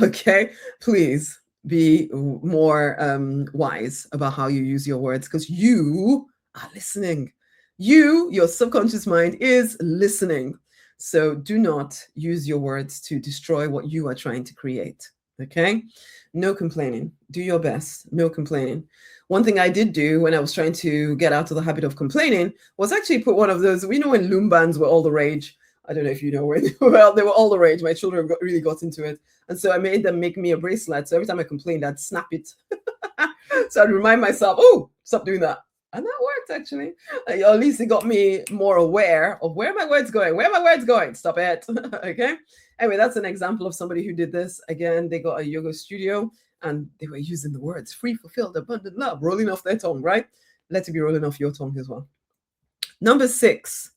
Okay? Please be more wise about how you use your words because you are listening. Your subconscious mind is listening. So do not use your words to destroy what you are trying to create. Okay? No complaining. Do your best. No complaining. One thing I did do when I was trying to get out of the habit of complaining was actually put one of those, we know when loom bands were all the rage. I don't know if you know when, well, they were all the rage. My children really got into it. And so I made them make me a bracelet. So every time I complained, I'd snap it. So I'd remind myself, oh, stop doing that. And that worked, actually. At least it got me more aware of where my words going. Where are my words going? Stop it. Okay. Anyway, that's an example of somebody who did this. Again, they got a yoga studio and they were using the words free, fulfilled, abundant love, rolling off their tongue, right? Let it be rolling off your tongue as well. Number 6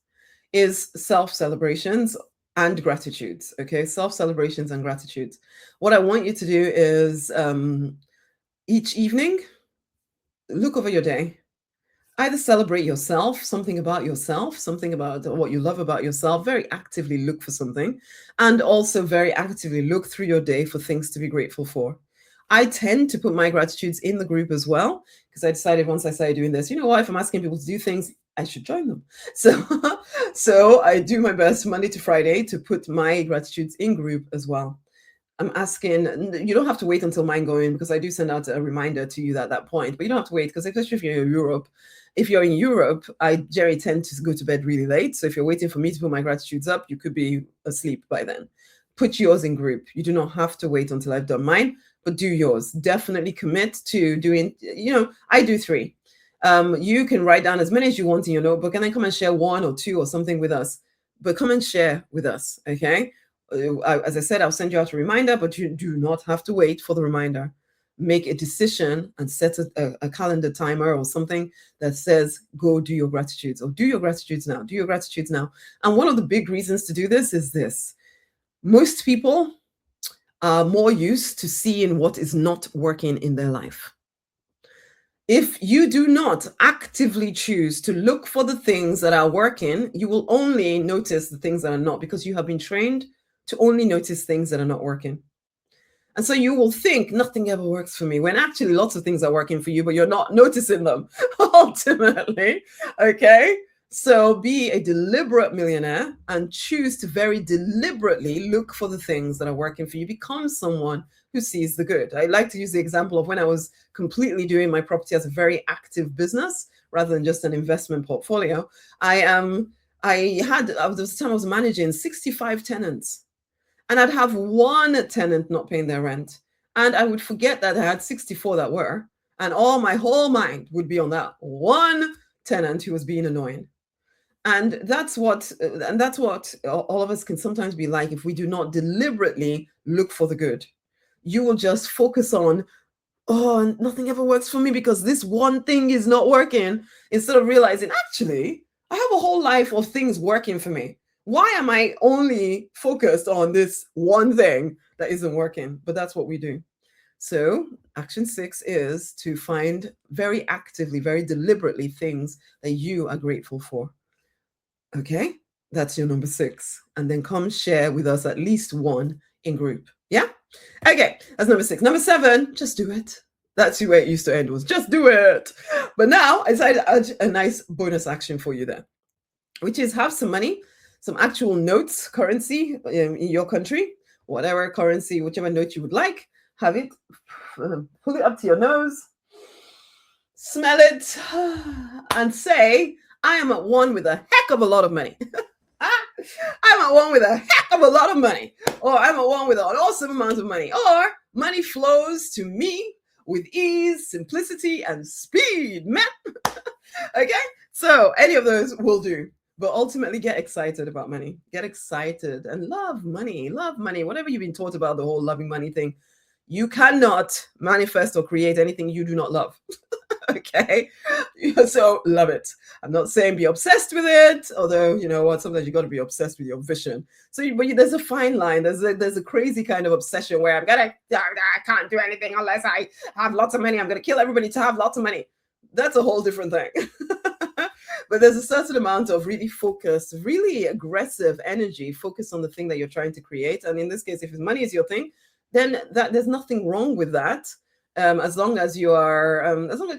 is self-celebrations and gratitudes. Okay. Self-celebrations and gratitudes. What I want you to do is each evening, look over your day. Either celebrate yourself, something about yourself, something about what you love about yourself, very actively look for something, and also very actively look through your day for things to be grateful for. I tend to put my gratitudes in the group as well, because I decided once I started doing this, you know what, if I'm asking people to do things, I should join them. So I do my best Monday to Friday to put my gratitudes in group as well. I'm asking, you don't have to wait until mine go in because I do send out a reminder to you at that point, but you don't have to wait because especially if you're in Europe, I generally tend to go to bed really late. So if you're waiting for me to put my gratitudes up, you could be asleep by then. Put yours in group. You do not have to wait until I've done mine, but do yours. Definitely commit to doing, I do 3. You can write down as many as you want in your notebook and then come and share 1 or 2 or something with us, but come and share with us. Okay. As I said, I'll send you out a reminder, but you do not have to wait for the reminder. Make a decision and set a calendar timer or something that says, go do your gratitudes or do your gratitudes now, do your gratitudes now. And one of the big reasons to do this is this. Most people are more used to seeing what is not working in their life. If you do not actively choose to look for the things that are working, you will only notice the things that are not because you have been trained to only notice things that are not working. And so you will think nothing ever works for me when actually lots of things are working for you, but you're not noticing them ultimately. Okay. So be a deliberate millionaire and choose to very deliberately look for the things that are working for you. Become someone who sees the good. I like to use the example of when I was completely doing my property as a very active business rather than just an investment portfolio. There was a time I was managing 65 tenants. And I'd have 1 tenant not paying their rent. And I would forget that I had 64 that were. And my whole mind would be on that 1 tenant who was being annoying. And that's what all of us can sometimes be like if we do not deliberately look for the good. You will just focus on, oh, nothing ever works for me because this one thing is not working, instead of realizing, actually, I have a whole life of things working for me. Why am I only focused on this one thing that isn't working? But that's what we do. So action 6 is to find very actively, very deliberately things that you are grateful for. Okay, that's your number 6. And then come share with us at least one in group. Yeah? Okay, that's number 6. Number 7, just do it. That's the way it used to end, was just do it. But now I decided to add a nice bonus action for you there, which is have some money, some actual notes, currency in your country, whatever currency, whichever note you would like, have it, pull it up to your nose, smell it, and say, I am at one with a heck of a lot of money. I'm at one with a heck of a lot of money. Or I'm at one with an awesome amount of money. Or money flows to me with ease, simplicity, and speed, man. Okay? So any of those will do. But ultimately, get excited about money. Get excited and love money. Love money. Whatever you've been taught about the whole loving money thing, you cannot manifest or create anything you do not love. Okay, so love it. I'm not saying be obsessed with it, although you know what, sometimes you got to be obsessed with your vision. So there's a fine line. There's a crazy kind of obsession where I can't do anything unless I have lots of money. I'm gonna kill everybody to have lots of money. That's a whole different thing. But there's a certain amount of really focused, really aggressive energy focused on the thing that you're trying to create. And in this case, if money is your thing, then there's nothing wrong with that. As long as you are, as long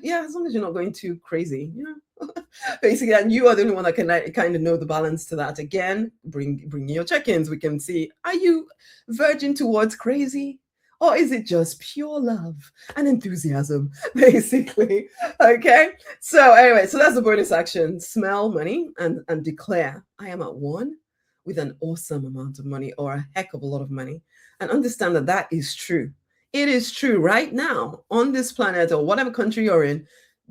as you're not going too crazy, you know, basically, and you are the only one that can kind of know the balance to that. Again, bring your check-ins. We can see, are you verging towards crazy, or is it just pure love and enthusiasm, basically? Okay. So anyway, so that's the bonus action. Smell money and declare, I am at one with an awesome amount of money or a heck of a lot of money, and understand that that is true. It is true right now on this planet or whatever country you're in,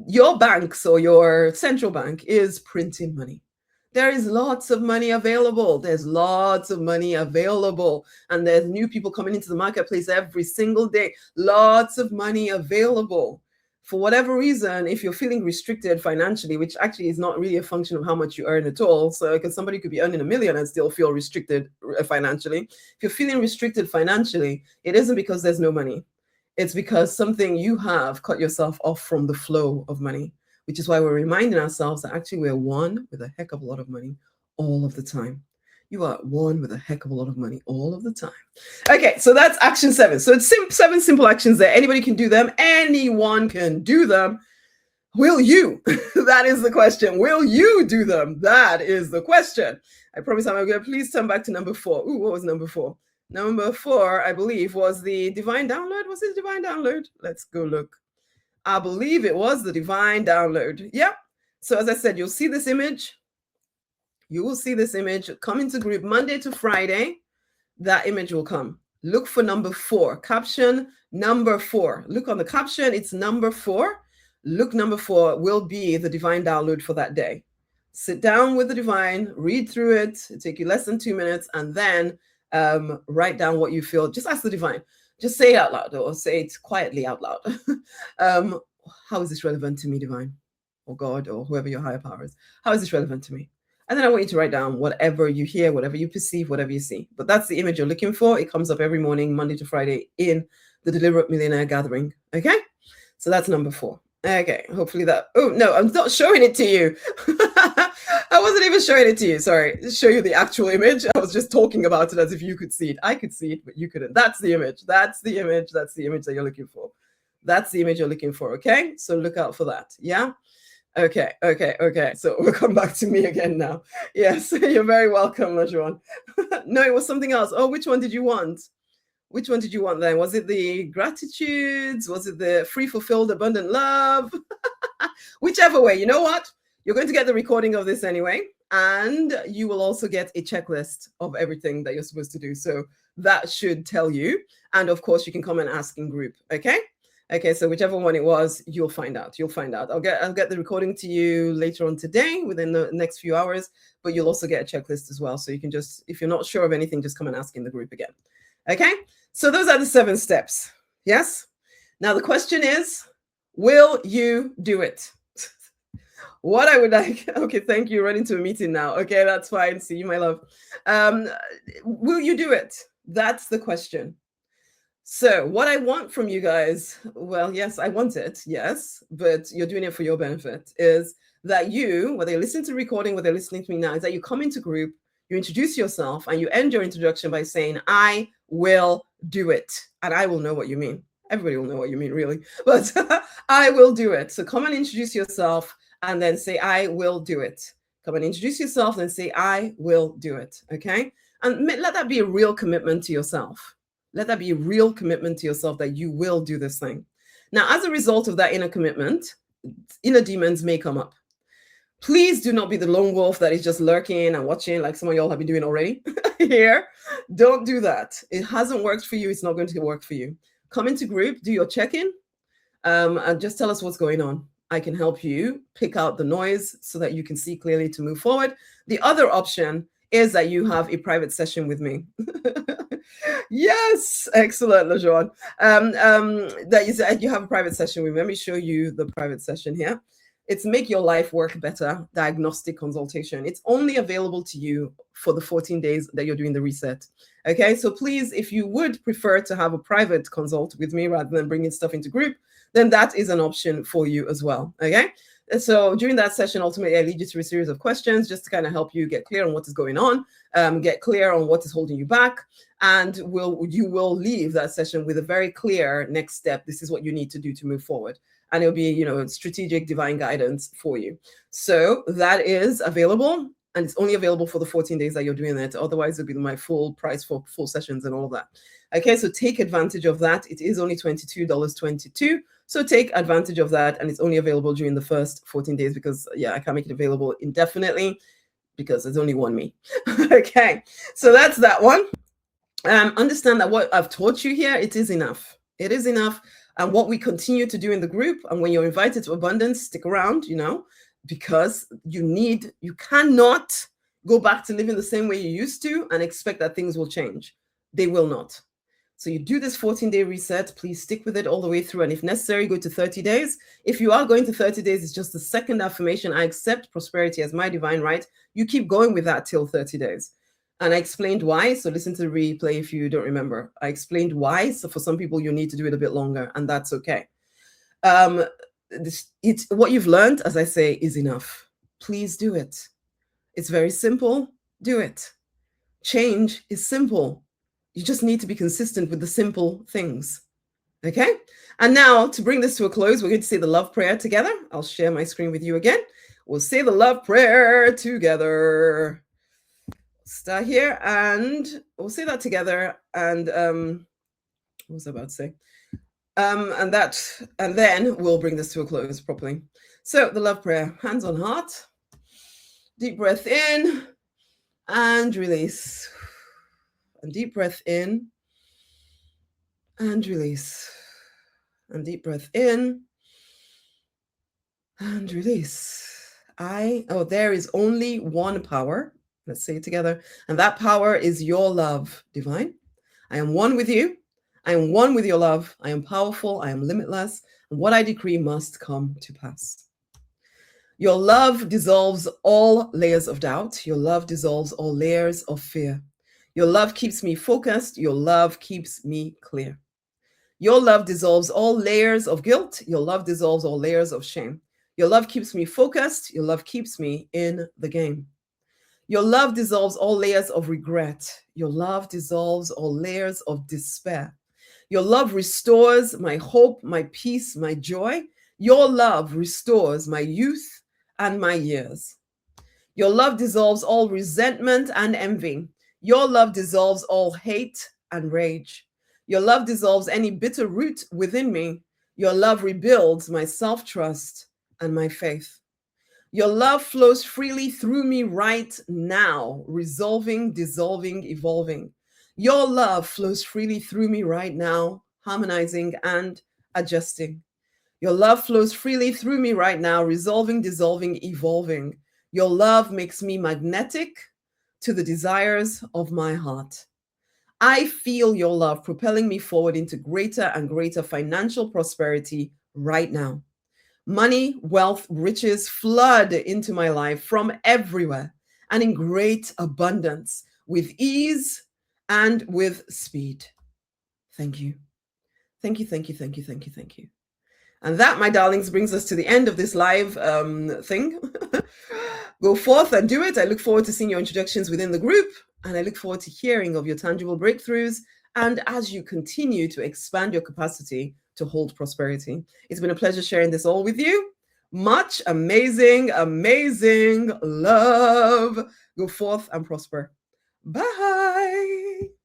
your banks or your central bank is printing money. There is lots of money available. There's lots of money available. And there's new people coming into the marketplace every single day. Lots of money available. For whatever reason, if you're feeling restricted financially, which actually is not really a function of how much you earn at all. So because somebody could be earning $1 million and still feel restricted financially. If you're feeling restricted financially, it isn't because there's no money. It's because something you have cut yourself off from the flow of money, which is why we're reminding ourselves that actually we're one with a heck of a lot of money all of the time. You are one with a heck of a lot of money all of the time. Okay, so that's action 7. So it's 7 simple actions there. Anybody can do them. Anyone can do them. Will you? That is the question. Will you do them? That is the question. I promise I'm going to please turn back to number 4. Ooh, what was number 4? Number 4, I believe, was the divine download. Was it divine download? Let's go look. I believe it was the divine download. Yep. So as I said, you'll see this image. You will see this image come into group Monday to Friday. That image will come. Look for number 4. Caption number 4. Look on the caption. It's number 4. Look, number 4 will be the divine download for that day. Sit down with the divine, read through it. It'll take you less than 2 minutes, and then write down what you feel. Just ask the divine. Just say it out loud, or say it quietly out loud. How is this relevant to me, divine, or God, or whoever your higher power is? How is this relevant to me? And then I want you to write down whatever you hear, whatever you perceive, whatever you see. But that's the image you're looking for. It comes up every morning, Monday to Friday, in the Deliberate Millionaire Gathering. Okay? So that's number 4. Okay, hopefully that. Oh, no, I'm not showing it to you. I wasn't even showing it to you. Sorry, just show you the actual image. I was just talking about it as if you could see it. I could see it, but you couldn't. That's the image. That's the image. That's the image that you're looking for. That's the image you're looking for. Okay? So look out for that. Yeah? Okay. So we'll come back to me again now. Yes, you're very welcome, Lajuan. No, it was something else. Oh, which one did you want? Which one did you want then? Was it the gratitudes? Was it the free, fulfilled, abundant love? Whichever way, you know what? You're going to get the recording of this anyway. And you will also get a checklist of everything that you're supposed to do. So that should tell you. And of course, you can come and ask in group. Okay? Okay, so whichever one it was, you'll find out. You'll find out. I'll get the recording to you later on today, within the next few hours, but you'll also get a checklist as well. So you can just, if you're not sure of anything, just come and ask in the group again. Okay, so those are the 7 steps. Yes? Now the question is, will you do it? What I would like, okay, thank you. Running to a meeting now. Okay, that's fine. See you, my love. Will you do it? That's the question. So what I want from you guys, well, yes, I want it, yes, but you're doing it for your benefit, is that you, whether you're listening to the recording, whether you're listening to me now, is that you come into group, you introduce yourself, and you end your introduction by saying, I will do it. And I will know what you mean. Everybody will know what you mean, really. But I will do it. So come and introduce yourself and then say, I will do it. Come and introduce yourself and say, I will do it. Okay? And let that be a real commitment to yourself. Let that be a real commitment to yourself that you will do this thing. Now, as a result of that inner commitment, inner demons may come up. Please do not be the lone wolf that is just lurking and watching like some of y'all have been doing already here. Don't do that. It hasn't worked for you. It's not going to work for you. Come into group, do your check-in, and just tell us what's going on. I can help you pick out the noise so that you can see clearly to move forward. The other option is that you have a private session with me. Yes, excellent, LaJohn. That you said you have a private session with me. Let me show you the private session here. It's Make Your Life Work Better Diagnostic Consultation. It's only available to you for the 14 days that you're doing the reset. Okay, so please, if you would prefer to have a private consult with me rather than bringing stuff into group, then that is an option for you as well. Okay, so during that session, ultimately, I lead you through a series of questions just to kind of help you get clear on what is going on, get clear on what is holding you back, and you will leave that session with a very clear next step. This is what you need to do to move forward. And it'll be, strategic divine guidance for you. So that is available, and it's only available for the 14 days that you're doing it. Otherwise, it'll be my full price for full sessions and all of that. Okay, so take advantage of that. It is only $22.22. So take advantage of that, and it's only available during the first 14 days because, I can't make it available indefinitely because there's only one me. Okay, so that's that one. Understand that what I've taught you here, it is enough. It is enough. And what we continue to do in the group, and when you're invited to abundance, stick around, because you cannot go back to living the same way you used to and expect that things will change. They will not. So you do this 14-day reset, please stick with it all the way through. And if necessary, go to 30 days. If you are going to 30 days, it's just the second affirmation. I accept prosperity as my divine right. You keep going with that till 30 days. And I explained why. So listen to the replay if you don't remember. I explained why. So for some people, you need to do it a bit longer, and that's okay. What you've learned, as I say, is enough. Please do it. It's very simple. Do it. Change is simple. You just need to be consistent with the simple things. Okay? And now, to bring this to a close, we're going to say the love prayer together. I'll share my screen with you again. We'll say the love prayer together. Start here, and we'll say that together. And what was I about to say? And then we'll bring this to a close properly. So the love prayer, hands on heart, deep breath in and release, and deep breath in and release, and deep breath in and release. There is only one power. Let's say it together. And that power is your love, divine. I am one with you. I am one with your love. I am powerful. I am limitless. And what I decree must come to pass. Your love dissolves all layers of doubt. Your love dissolves all layers of fear. Your love keeps me focused. Your love keeps me clear. Your love dissolves all layers of guilt. Your love dissolves all layers of shame. Your love keeps me focused. Your love keeps me in the game. Your love dissolves all layers of regret. Your love dissolves all layers of despair. Your love restores my hope, my peace, my joy. Your love restores my youth and my years. Your love dissolves all resentment and envy. Your love dissolves all hate and rage. Your love dissolves any bitter root within me. Your love rebuilds my self-trust and my faith. Your love flows freely through me right now, resolving, dissolving, evolving. Your love flows freely through me right now, harmonizing and adjusting. Your love flows freely through me right now, resolving, dissolving, evolving. Your love makes me magnetic to the desires of my heart. I feel your love propelling me forward into greater and greater financial prosperity right now. Money, wealth, riches flood into my life from everywhere and in great abundance, with ease and with speed. Thank you. Thank you, thank you, thank you, thank you, thank you. And that, my darlings, brings us to the end of this live thing. Go forth and do it. I look forward to seeing your introductions within the group, and I look forward to hearing of your tangible breakthroughs and as you continue to expand your capacity to hold prosperity. It's been a pleasure sharing this all with you. Much amazing, amazing love. Go forth and prosper. Bye.